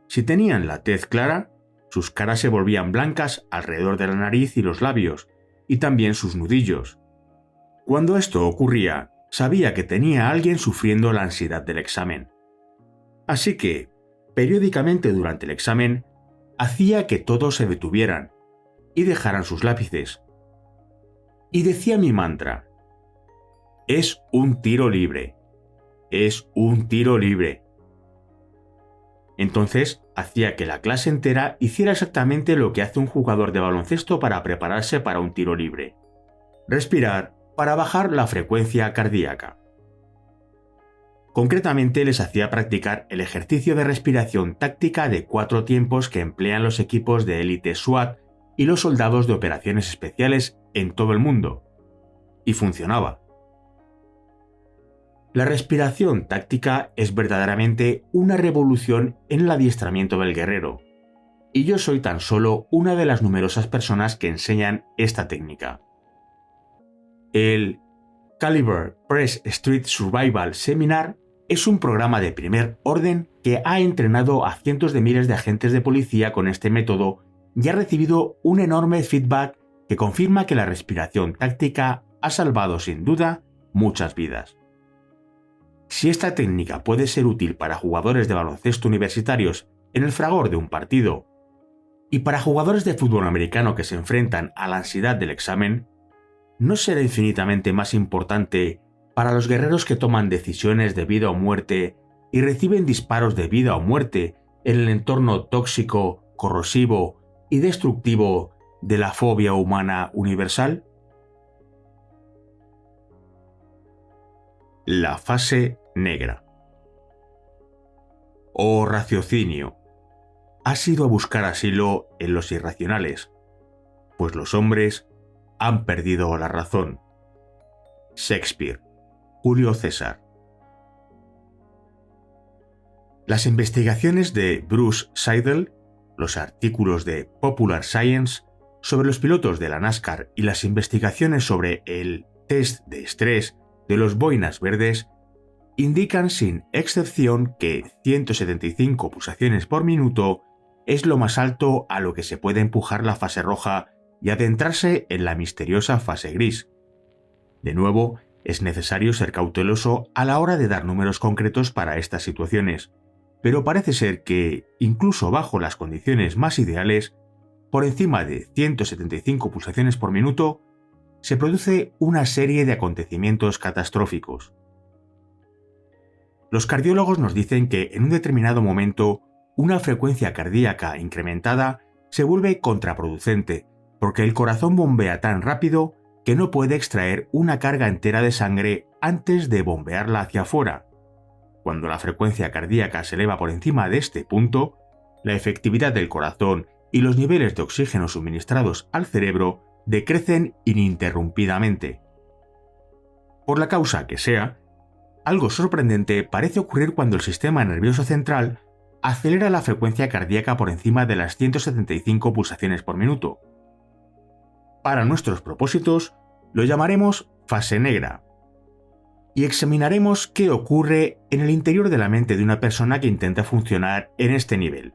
Si tenían la tez clara, sus caras se volvían blancas alrededor de la nariz y los labios, y también sus nudillos. Cuando esto ocurría, sabía que tenía a alguien sufriendo la ansiedad del examen. Así que, periódicamente durante el examen, hacía que todos se detuvieran y dejaran sus lápices. Y decía mi mantra: es un tiro libre. Es un tiro libre. Entonces hacía que la clase entera hiciera exactamente lo que hace un jugador de baloncesto para prepararse para un tiro libre: respirar para bajar la frecuencia cardíaca. Concretamente les hacía practicar el ejercicio de respiración táctica de 4 tiempos que emplean los equipos de élite SWAT y los soldados de operaciones especiales en todo el mundo. Y funcionaba. La respiración táctica es verdaderamente una revolución en el adiestramiento del guerrero, y yo soy tan solo una de las numerosas personas que enseñan esta técnica. El Caliber Press Street Survival Seminar es un programa de primer orden que ha entrenado a cientos de miles de agentes de policía con este método y ha recibido un enorme feedback que confirma que la respiración táctica ha salvado sin duda muchas vidas. Si esta técnica puede ser útil para jugadores de baloncesto universitarios en el fragor de un partido y para jugadores de fútbol americano que se enfrentan a la ansiedad del examen, ¿no será infinitamente más importante para los guerreros que toman decisiones de vida o muerte y reciben disparos de vida o muerte en el entorno tóxico, corrosivo y destructivo de la fobia humana universal? La fase negra. Oh raciocinio, has ido a buscar asilo en los irracionales, pues los hombres han perdido la razón. Shakespeare, Julio César. Las investigaciones de Bruce Seidel, los artículos de Popular Science sobre los pilotos de la NASCAR y las investigaciones sobre el test de estrés de los boinas verdes indican sin excepción que 175 pulsaciones por minuto es lo más alto a lo que se puede empujar la fase roja y adentrarse en la misteriosa fase gris. De nuevo, es necesario ser cauteloso a la hora de dar números concretos para estas situaciones, pero parece ser que, incluso bajo las condiciones más ideales, por encima de 175 pulsaciones por minuto, se produce una serie de acontecimientos catastróficos. Los cardiólogos nos dicen que en un determinado momento una frecuencia cardíaca incrementada se vuelve contraproducente porque el corazón bombea tan rápido que no puede extraer una carga entera de sangre antes de bombearla hacia afuera. Cuando la frecuencia cardíaca se eleva por encima de este punto, la efectividad del corazón y los niveles de oxígeno suministrados al cerebro decrecen ininterrumpidamente. Por la causa que sea, algo sorprendente parece ocurrir cuando el sistema nervioso central acelera la frecuencia cardíaca por encima de las 175 pulsaciones por minuto. Para nuestros propósitos, lo llamaremos fase negra, y examinaremos qué ocurre en el interior de la mente de una persona que intenta funcionar en este nivel.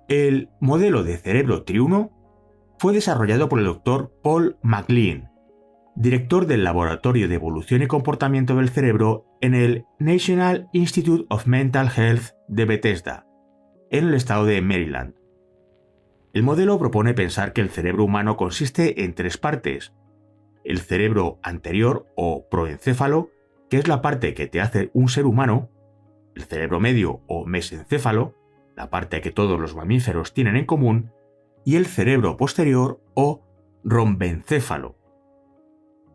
El modelo de cerebro triuno fue desarrollado por el Dr. Paul MacLean, director del Laboratorio de Evolución y Comportamiento del Cerebro en el National Institute of Mental Health de Bethesda, en el estado de Maryland. El modelo propone pensar que el cerebro humano consiste en tres partes: el cerebro anterior o proencéfalo, que es la parte que te hace un ser humano; el cerebro medio o mesencéfalo, la parte que todos los mamíferos tienen en común; y el cerebro posterior o rombencéfalo.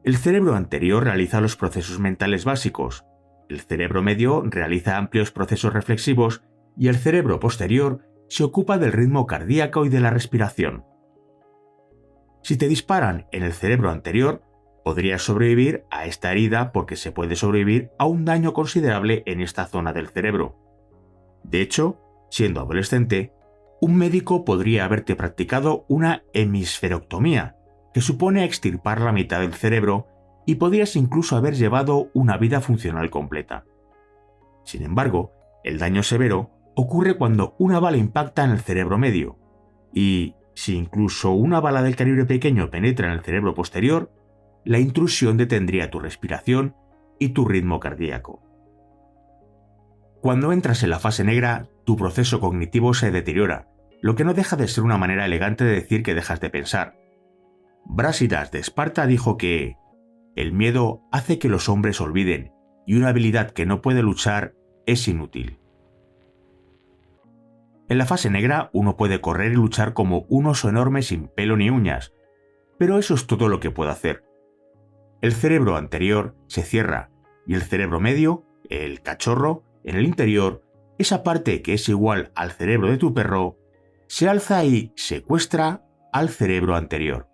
El cerebro anterior realiza los procesos mentales básicos, el cerebro medio realiza amplios procesos reflexivos y el cerebro posterior se ocupa del ritmo cardíaco y de la respiración. Si te disparan en el cerebro anterior, podrías sobrevivir a esta herida porque se puede sobrevivir a un daño considerable en esta zona del cerebro. De hecho, siendo adolescente, un médico podría haberte practicado una hemisferectomía, que supone extirpar la mitad del cerebro, y podrías incluso haber llevado una vida funcional completa. Sin embargo, el daño severo ocurre cuando una bala impacta en el cerebro medio, y si incluso una bala del calibre pequeño penetra en el cerebro posterior, la intrusión detendría tu respiración y tu ritmo cardíaco. Cuando entras en la fase negra, tu proceso cognitivo se deteriora, lo que no deja de ser una manera elegante de decir que dejas de pensar. Brásidas de Esparta dijo que el miedo hace que los hombres olviden, y una habilidad que no puede luchar es inútil. En la fase negra uno puede correr y luchar como un oso enorme sin pelo ni uñas, pero eso es todo lo que puede hacer. El cerebro anterior se cierra y el cerebro medio, el cachorro, en el interior, esa parte que es igual al cerebro de tu perro, se alza y secuestra al cerebro anterior.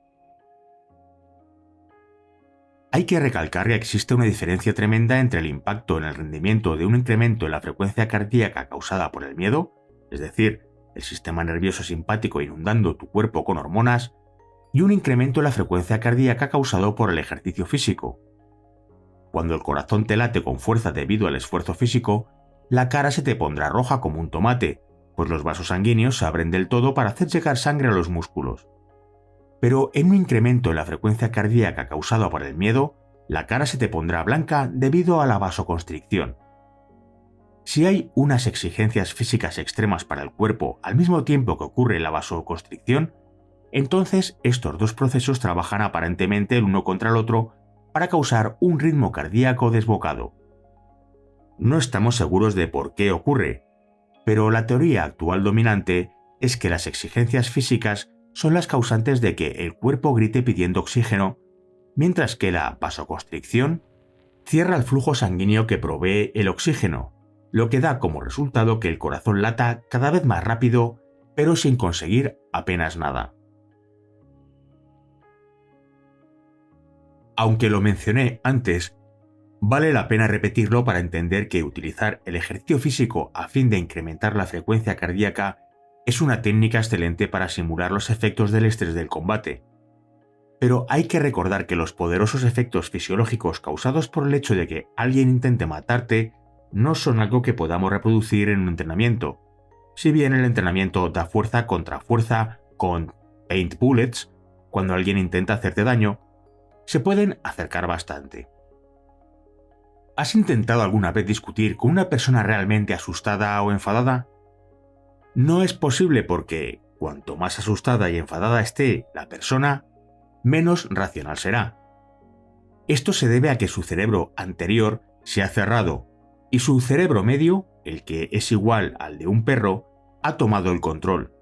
Hay que recalcar que existe una diferencia tremenda entre el impacto en el rendimiento de un incremento en la frecuencia cardíaca causada por el miedo, es decir, el sistema nervioso simpático inundando tu cuerpo con hormonas, y un incremento en la frecuencia cardíaca causado por el ejercicio físico. Cuando el corazón te late con fuerza debido al esfuerzo físico, la cara se te pondrá roja como un tomate, pues los vasos sanguíneos se abren del todo para hacer llegar sangre a los músculos. Pero en un incremento en la frecuencia cardíaca causado por el miedo, la cara se te pondrá blanca debido a la vasoconstricción. Si hay unas exigencias físicas extremas para el cuerpo al mismo tiempo que ocurre la vasoconstricción, entonces estos dos procesos trabajan aparentemente el uno contra el otro para causar un ritmo cardíaco desbocado. No estamos seguros de por qué ocurre, pero la teoría actual dominante es que las exigencias físicas son las causantes de que el cuerpo grite pidiendo oxígeno, mientras que la vasoconstricción cierra el flujo sanguíneo que provee el oxígeno, lo que da como resultado que el corazón lata cada vez más rápido, pero sin conseguir apenas nada. Aunque lo mencioné antes, vale la pena repetirlo para entender que utilizar el ejercicio físico a fin de incrementar la frecuencia cardíaca es una técnica excelente para simular los efectos del estrés del combate. Pero hay que recordar que los poderosos efectos fisiológicos causados por el hecho de que alguien intente matarte no son algo que podamos reproducir en un entrenamiento. Si bien el entrenamiento da fuerza contra fuerza con paint bullets, cuando alguien intenta hacerte daño, se pueden acercar bastante. ¿Has intentado alguna vez discutir con una persona realmente asustada o enfadada? No es posible porque, cuanto más asustada y enfadada esté la persona, menos racional será. Esto se debe a que su cerebro anterior se ha cerrado y su cerebro medio, el que es igual al de un perro, ha tomado el control.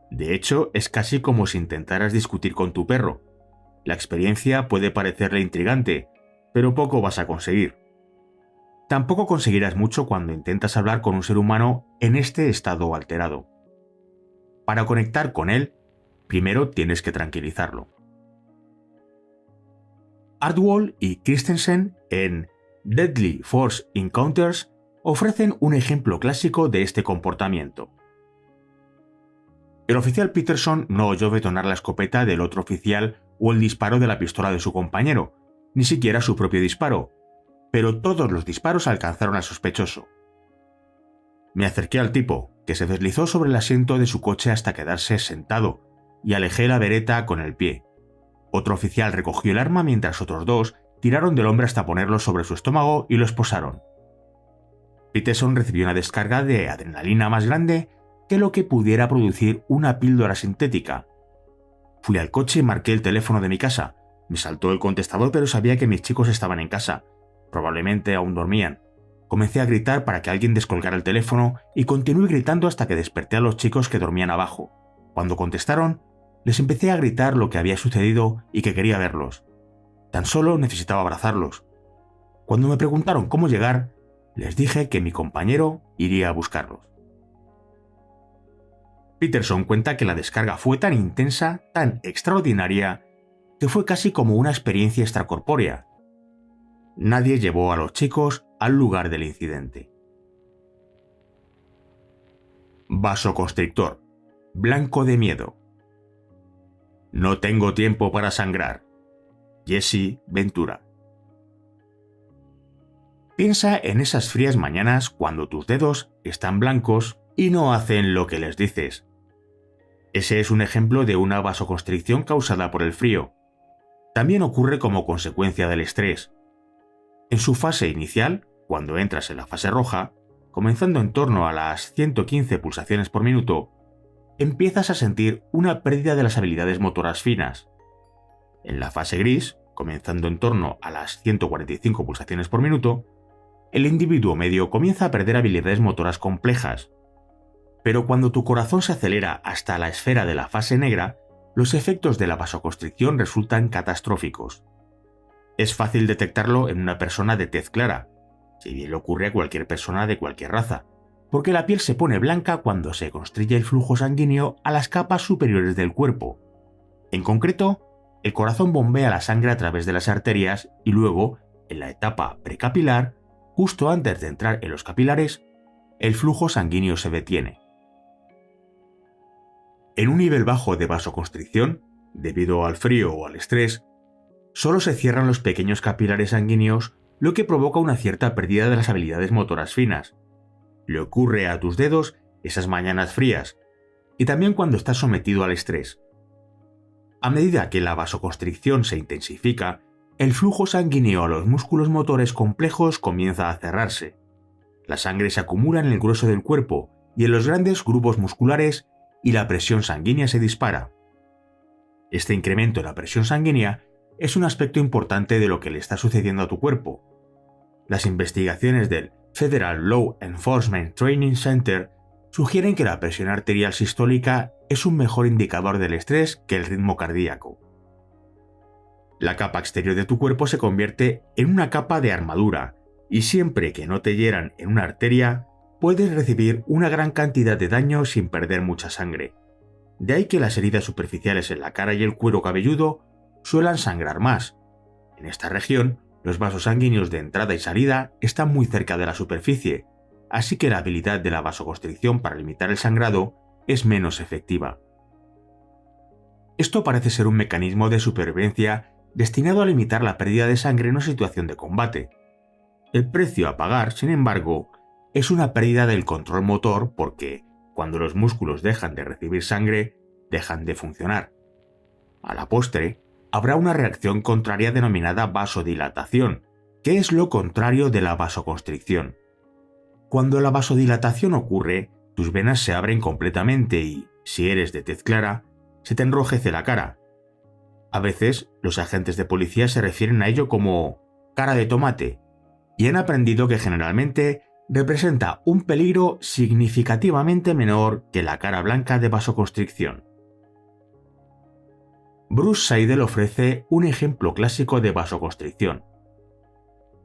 De hecho, es casi como si intentaras discutir con tu perro. La experiencia puede parecerle intrigante, pero poco vas a conseguir. Tampoco conseguirás mucho cuando intentas hablar con un ser humano en este estado alterado. Para conectar con él, primero tienes que tranquilizarlo. Ardwall y Christensen en Deadly Force Encounters ofrecen un ejemplo clásico de este comportamiento. El oficial Peterson no oyó detonar la escopeta del otro oficial o el disparo de la pistola de su compañero, ni siquiera su propio disparo, pero todos los disparos alcanzaron al sospechoso. Me acerqué al tipo, que se deslizó sobre el asiento de su coche hasta quedarse sentado, y alejé la vereta con el pie. Otro oficial recogió el arma mientras otros dos tiraron del hombre hasta ponerlo sobre su estómago y lo esposaron. Peterson recibió una descarga de adrenalina más grande que lo que pudiera producir una píldora sintética. Fui al coche y marqué el teléfono de mi casa. Me saltó el contestador, pero sabía que mis chicos estaban en casa. Probablemente aún dormían. Comencé a gritar para que alguien descolgara el teléfono y continué gritando hasta que desperté a los chicos que dormían abajo. Cuando contestaron, les empecé a gritar lo que había sucedido y que quería verlos. Tan solo necesitaba abrazarlos. Cuando me preguntaron cómo llegar, les dije que mi compañero iría a buscarlos. Peterson cuenta que la descarga fue tan intensa, tan extraordinaria, que fue casi como una experiencia extracorpórea. Nadie llevó a los chicos al lugar del incidente. Vasoconstrictor. Blanco de miedo. No tengo tiempo para sangrar. Jesse Ventura. Piensa en esas frías mañanas cuando tus dedos están blancos y no hacen lo que les dices. Ese es un ejemplo de una vasoconstricción causada por el frío. También ocurre como consecuencia del estrés. En su fase inicial, cuando entras en la fase roja, comenzando en torno a las 115 pulsaciones por minuto, empiezas a sentir una pérdida de las habilidades motoras finas. En la fase gris, comenzando en torno a las 145 pulsaciones por minuto, el individuo medio comienza a perder habilidades motoras complejas. Pero cuando tu corazón se acelera hasta la esfera de la fase negra, los efectos de la vasoconstricción resultan catastróficos. Es fácil detectarlo en una persona de tez clara, si bien le ocurre a cualquier persona de cualquier raza, porque la piel se pone blanca cuando se constriñe el flujo sanguíneo a las capas superiores del cuerpo. En concreto, el corazón bombea la sangre a través de las arterias y luego, en la etapa precapilar, justo antes de entrar en los capilares, el flujo sanguíneo se detiene. En un nivel bajo de vasoconstricción, debido al frío o al estrés, solo se cierran los pequeños capilares sanguíneos, lo que provoca una cierta pérdida de las habilidades motoras finas. Le ocurre a tus dedos esas mañanas frías, y también cuando estás sometido al estrés. A medida que la vasoconstricción se intensifica, el flujo sanguíneo a los músculos motores complejos comienza a cerrarse. La sangre se acumula en el grueso del cuerpo y en los grandes grupos musculares y la presión sanguínea se dispara. Este incremento en la presión sanguínea es un aspecto importante de lo que le está sucediendo a tu cuerpo. Las investigaciones del Federal Law Enforcement Training Center sugieren que la presión arterial sistólica es un mejor indicador del estrés que el ritmo cardíaco. La capa exterior de tu cuerpo se convierte en una capa de armadura, y siempre que no te hieran en una arteria, puedes recibir una gran cantidad de daño sin perder mucha sangre. De ahí que las heridas superficiales en la cara y el cuero cabelludo suelan sangrar más. En esta región, los vasos sanguíneos de entrada y salida están muy cerca de la superficie, así que la habilidad de la vasoconstricción para limitar el sangrado es menos efectiva. Esto parece ser un mecanismo de supervivencia destinado a limitar la pérdida de sangre en una situación de combate. El precio a pagar, sin embargo, es una pérdida del control motor porque, cuando los músculos dejan de recibir sangre, dejan de funcionar. A la postre, habrá una reacción contraria denominada vasodilatación, que es lo contrario de la vasoconstricción. Cuando la vasodilatación ocurre, tus venas se abren completamente y, si eres de tez clara, se te enrojece la cara. A veces, los agentes de policía se refieren a ello como cara de tomate, y han aprendido que generalmente representa un peligro significativamente menor que la cara blanca de vasoconstricción. Bruce Seidel ofrece un ejemplo clásico de vasoconstricción.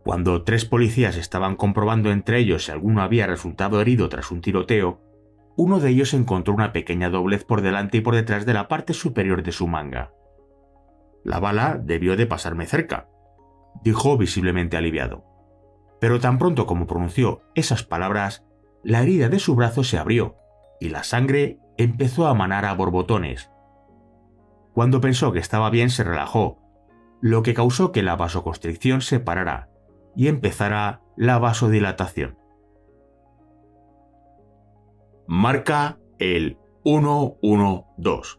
Cuando 3 policías estaban comprobando entre ellos si alguno había resultado herido tras un tiroteo, uno de ellos encontró una pequeña doblez por delante y por detrás de la parte superior de su manga. La bala debió de pasarme cerca, dijo visiblemente aliviado. Pero tan pronto como pronunció esas palabras, la herida de su brazo se abrió y la sangre empezó a manar a borbotones. Cuando pensó que estaba bien, se relajó, lo que causó que la vasoconstricción se parara y empezara la vasodilatación. Marca el 112.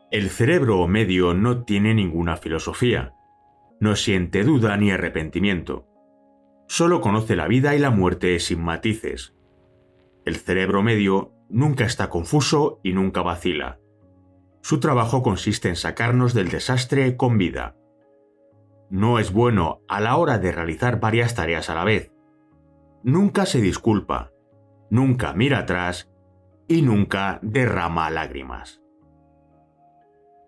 El cerebro medio no tiene ninguna filosofía. No siente duda ni arrepentimiento. Solo conoce la vida y la muerte sin matices. El cerebro medio nunca está confuso y nunca vacila. Su trabajo consiste en sacarnos del desastre con vida. No es bueno a la hora de realizar varias tareas a la vez. Nunca se disculpa, nunca mira atrás y nunca derrama lágrimas.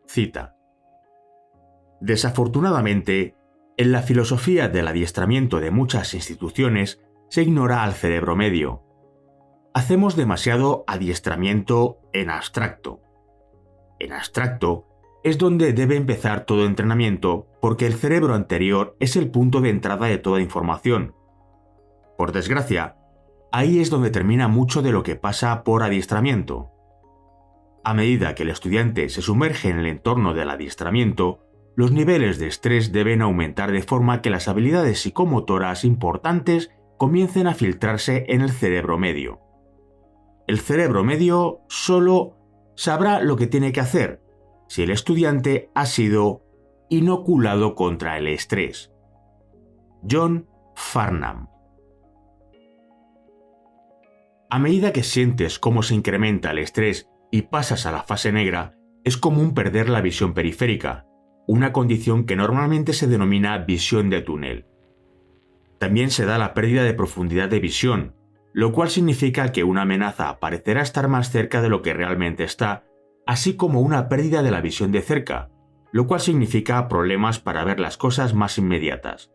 Cita. Desafortunadamente, en la filosofía del adiestramiento de muchas instituciones se ignora al cerebro medio. Hacemos demasiado adiestramiento en abstracto. En abstracto es donde debe empezar todo entrenamiento porque el cerebro anterior es el punto de entrada de toda información. Por desgracia, ahí es donde termina mucho de lo que pasa por adiestramiento. A medida que el estudiante se sumerge en el entorno del adiestramiento, los niveles de estrés deben aumentar de forma que las habilidades psicomotoras importantes comiencen a filtrarse en el cerebro medio. El cerebro medio solo sabrá lo que tiene que hacer si el estudiante ha sido inoculado contra el estrés. John Farnham. A medida que sientes cómo se incrementa el estrés y pasas a la fase negra, es común perder la visión periférica, una condición que normalmente se denomina visión de túnel. También se da la pérdida de profundidad de visión, lo cual significa que una amenaza parecerá estar más cerca de lo que realmente está, así como una pérdida de la visión de cerca, lo cual significa problemas para ver las cosas más inmediatas.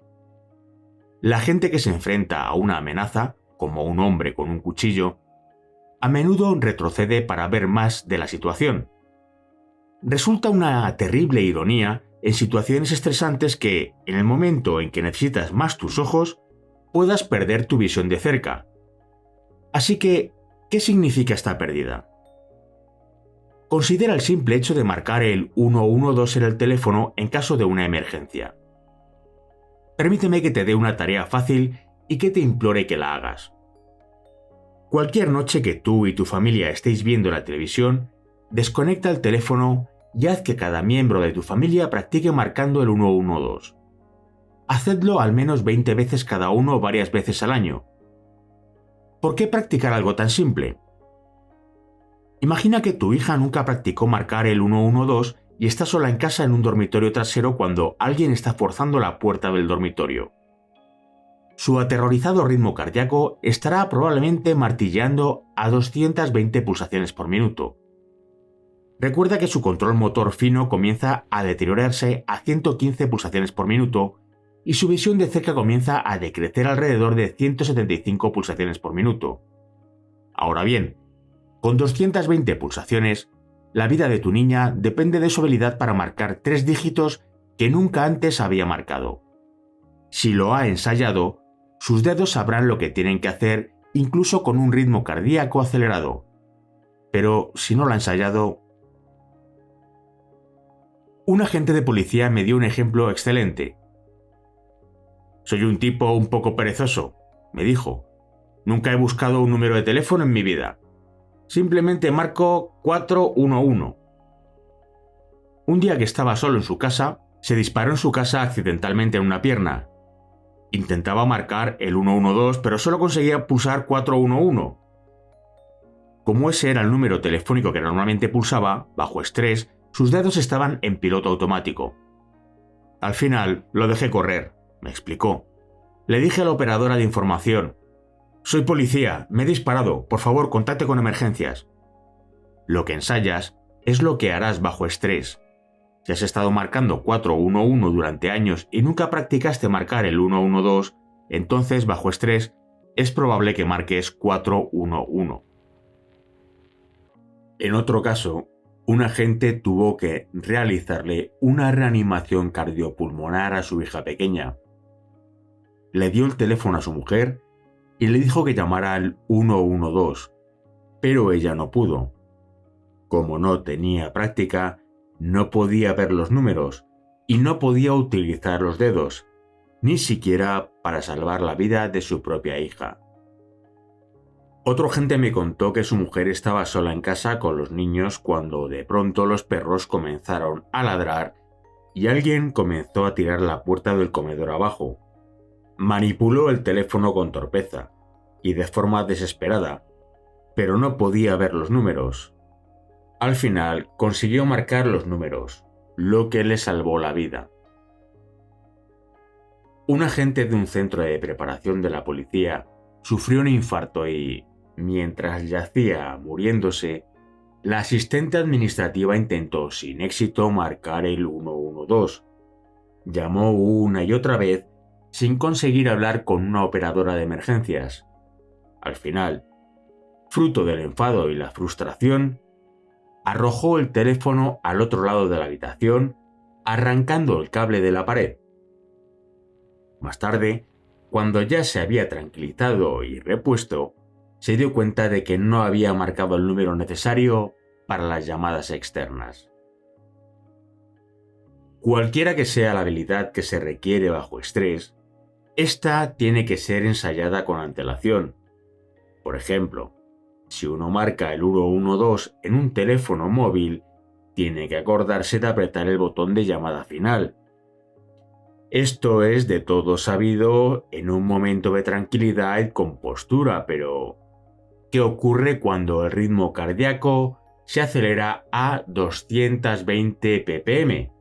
La gente que se enfrenta a una amenaza, como un hombre con un cuchillo, a menudo retrocede para ver más de la situación. Resulta una terrible ironía en situaciones estresantes que, en el momento en que necesitas más tus ojos, puedas perder tu visión de cerca. Así que, ¿qué significa esta pérdida? Considera el simple hecho de marcar el 112 en el teléfono en caso de una emergencia. Permíteme que te dé una tarea fácil y que te implore que la hagas. Cualquier noche que tú y tu familia estéis viendo la televisión, desconecta el teléfono y haz que cada miembro de tu familia practique marcando el 112. Hacedlo al menos 20 veces cada uno varias veces al año. ¿Por qué practicar algo tan simple? Imagina que tu hija nunca practicó marcar el 112 y está sola en casa en un dormitorio trasero cuando alguien está forzando la puerta del dormitorio. Su aterrorizado ritmo cardíaco estará probablemente martilleando a 220 pulsaciones por minuto. Recuerda que su control motor fino comienza a deteriorarse a 115 pulsaciones por minuto y su visión de cerca comienza a decrecer alrededor de 175 pulsaciones por minuto. Ahora bien, con 220 pulsaciones, la vida de tu niña depende de su habilidad para marcar 3 dígitos que nunca antes había marcado. Si lo ha ensayado, sus dedos sabrán lo que tienen que hacer incluso con un ritmo cardíaco acelerado. pero si no lo ha ensayado... Un agente de policía me dio un ejemplo excelente. Soy un tipo un poco perezoso, me dijo. Nunca he buscado un número de teléfono en mi vida. Simplemente marco 411. Un día que estaba solo en su casa, se disparó en su casa accidentalmente en una pierna. Intentaba marcar el 112, pero solo conseguía pulsar 411. Como ese era el número telefónico que normalmente pulsaba, bajo estrés, sus dedos estaban en piloto automático. Al final, lo dejé correr, me explicó. Le dije a la operadora de información: «Soy policía, me he disparado, por favor, contacte con emergencias». Lo que ensayas es lo que harás bajo estrés. Si has estado marcando 411 durante años y nunca practicaste marcar el 112, entonces bajo estrés es probable que marques 411. En otro caso, un agente tuvo que realizarle una reanimación cardiopulmonar a su hija pequeña. Le dio el teléfono a su mujer y le dijo que llamara al 112, pero ella no pudo. Como no tenía práctica, no podía ver los números y no podía utilizar los dedos, ni siquiera para salvar la vida de su propia hija. Otro agente me contó que su mujer estaba sola en casa con los niños cuando de pronto los perros comenzaron a ladrar y alguien comenzó a tirar la puerta del comedor abajo. Manipuló el teléfono con torpeza y de forma desesperada, pero no podía ver los números. Al final consiguió marcar los números, lo que le salvó la vida. Un agente de un centro de preparación de la policía sufrió un infarto y, mientras yacía muriéndose, la asistente administrativa intentó sin éxito marcar el 112. Llamó una y otra vez sin conseguir hablar con una operadora de emergencias. Al final, fruto del enfado y la frustración, arrojó el teléfono al otro lado de la habitación, arrancando el cable de la pared. Más tarde, cuando ya se había tranquilizado y repuesto, se dio cuenta de que no había marcado el número necesario para las llamadas externas. Cualquiera que sea la habilidad que se requiere bajo estrés, esta tiene que ser ensayada con antelación. Por ejemplo, si uno marca el 112 en un teléfono móvil, tiene que acordarse de apretar el botón de llamada final. Esto es de todo sabido en un momento de tranquilidad y compostura, pero ¿qué ocurre cuando el ritmo cardíaco se acelera a 220 ppm?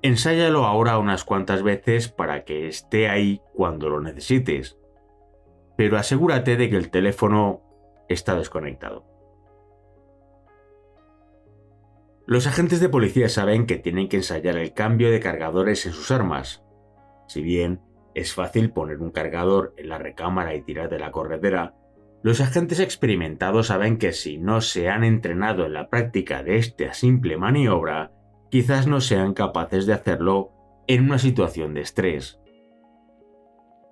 Ensáyalo ahora unas cuantas veces para que esté ahí cuando lo necesites, pero asegúrate de que el teléfono está desconectado. Los agentes de policía saben que tienen que ensayar el cambio de cargadores en sus armas. Si bien es fácil poner un cargador en la recámara y tirar de la corredera, los agentes experimentados saben que si no se han entrenado en la práctica de esta simple maniobra, quizás no sean capaces de hacerlo en una situación de estrés.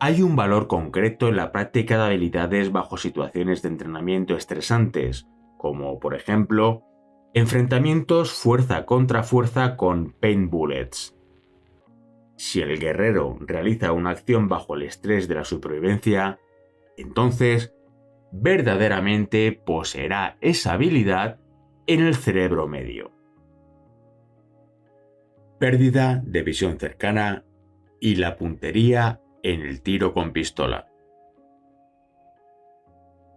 Hay un valor concreto en la práctica de habilidades bajo situaciones de entrenamiento estresantes, como por ejemplo, enfrentamientos fuerza contra fuerza con paint bullets. Si el guerrero realiza una acción bajo el estrés de la supervivencia, entonces verdaderamente poseerá esa habilidad en el cerebro medio. Pérdida de visión cercana y la puntería en el tiro con pistola.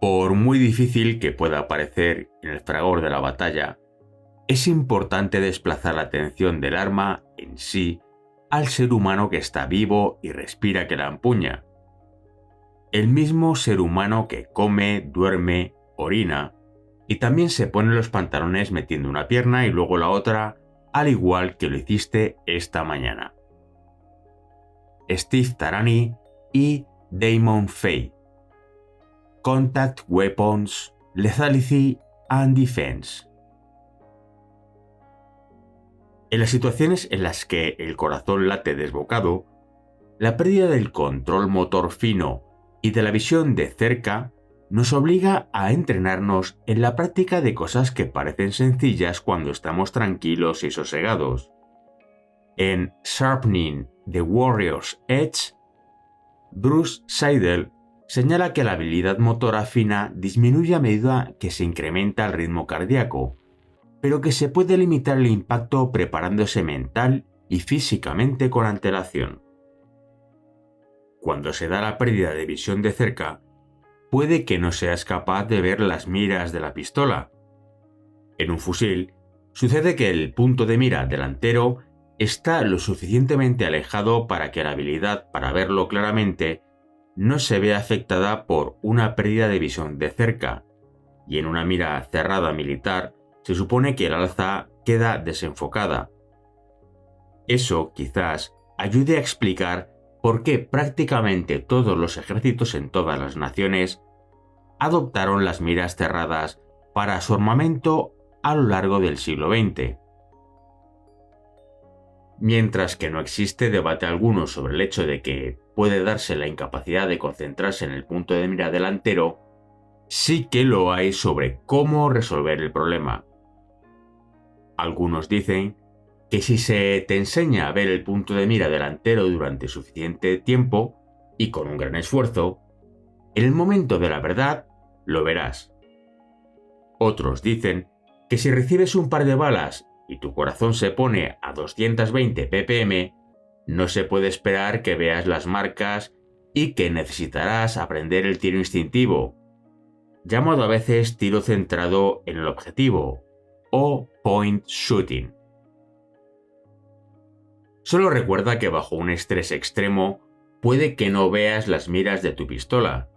Por muy difícil que pueda parecer en el fragor de la batalla, es importante desplazar la atención del arma en sí al ser humano que está vivo y respira que la empuña. El mismo ser humano que come, duerme, orina y también se pone los pantalones metiendo una pierna y luego la otra, al igual que lo hiciste esta mañana. Steve Tarani y Damon Fay. Contact Weapons, Lethality and Defense. En las situaciones en las que el corazón late desbocado, la pérdida del control motor fino y de la visión de cerca nos obliga a entrenarnos en la práctica de cosas que parecen sencillas cuando estamos tranquilos y sosegados. En Sharpening the Warrior's Edge, Bruce Seidel señala que la habilidad motora fina disminuye a medida que se incrementa el ritmo cardíaco, pero que se puede limitar el impacto preparándose mental y físicamente con antelación. Cuando se da la pérdida de visión de cerca, puede que no seas capaz de ver las miras de la pistola. En un fusil, sucede que el punto de mira delantero está lo suficientemente alejado para que la habilidad para verlo claramente no se vea afectada por una pérdida de visión de cerca, y en una mira cerrada militar se supone que el alza queda desenfocada. Eso quizás ayude a explicar por qué prácticamente todos los ejércitos en todas las naciones adoptaron las miras cerradas para su armamento a lo largo del siglo XX. Mientras que no existe debate alguno sobre el hecho de que puede darse la incapacidad de concentrarse en el punto de mira delantero, sí que lo hay sobre cómo resolver el problema. Algunos dicen que si se te enseña a ver el punto de mira delantero durante suficiente tiempo y con un gran esfuerzo, en el momento de la verdad lo verás. Otros dicen que si recibes un par de balas y tu corazón se pone a 220 ppm, no se puede esperar que veas las marcas y que necesitarás aprender el tiro instintivo, llamado a veces tiro centrado en el objetivo o point shooting. Solo recuerda que bajo un estrés extremo puede que no veas las miras de tu pistola.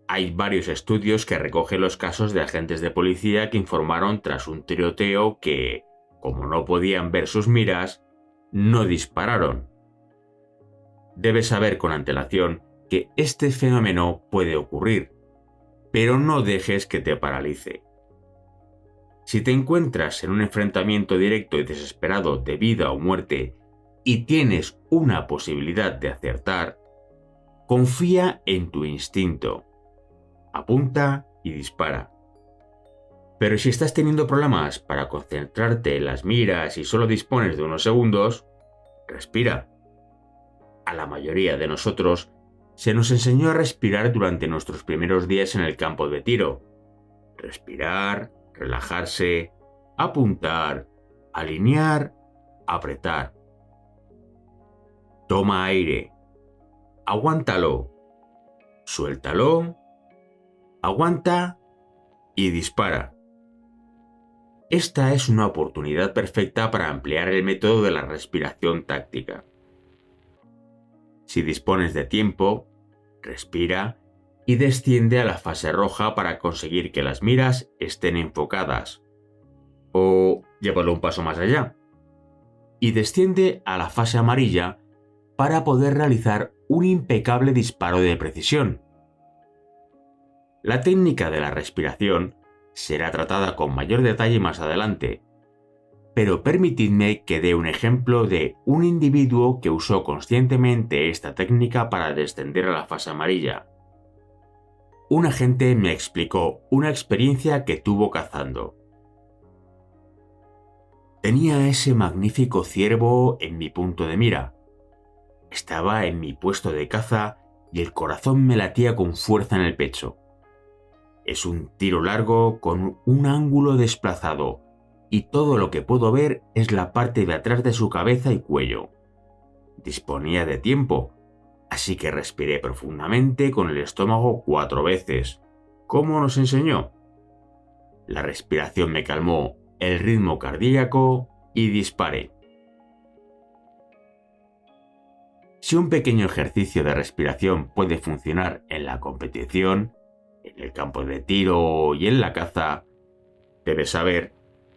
Hay varios estudios que recogen los casos de agentes de policía que informaron tras un tiroteo que, como no podían ver sus miras, no dispararon. Debes saber con antelación que este fenómeno puede ocurrir, pero no dejes que te paralice. Si te encuentras en un enfrentamiento directo y desesperado de vida o muerte y tienes una posibilidad de acertar, confía en tu instinto. Apunta y dispara. Pero si estás teniendo problemas para concentrarte en las miras y solo dispones de unos segundos, respira. A la mayoría de nosotros se nos enseñó a respirar durante nuestros primeros días en el campo de tiro. Respirar, relajarse, apuntar, alinear, apretar. Toma aire. Aguántalo. Suéltalo. Aguanta y dispara. Esta es una oportunidad perfecta para ampliar el método de la respiración táctica. Si dispones de tiempo, respira y desciende a la fase roja para conseguir que las miras estén enfocadas. O llévalo un paso más allá. Y desciende a la fase amarilla para poder realizar un impecable disparo de precisión. La técnica de la respiración será tratada con mayor detalle más adelante, pero permitidme que dé un ejemplo de un individuo que usó conscientemente esta técnica para descender a la fase amarilla. Un agente me explicó una experiencia que tuvo cazando. Tenía ese magnífico ciervo en mi punto de mira. Estaba en mi puesto de caza y el corazón me latía con fuerza en el pecho. Es un tiro largo con un ángulo desplazado y todo lo que puedo ver es la parte de atrás de su cabeza y cuello. Disponía de tiempo, así que respiré profundamente con el estómago 4 veces, como nos enseñó. La respiración me calmó el ritmo cardíaco y disparé. Si un pequeño ejercicio de respiración puede funcionar en la competición, en el campo de tiro y en la caza, debes saber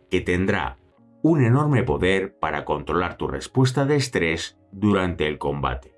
que tendrá un enorme poder para controlar tu respuesta de estrés durante el combate.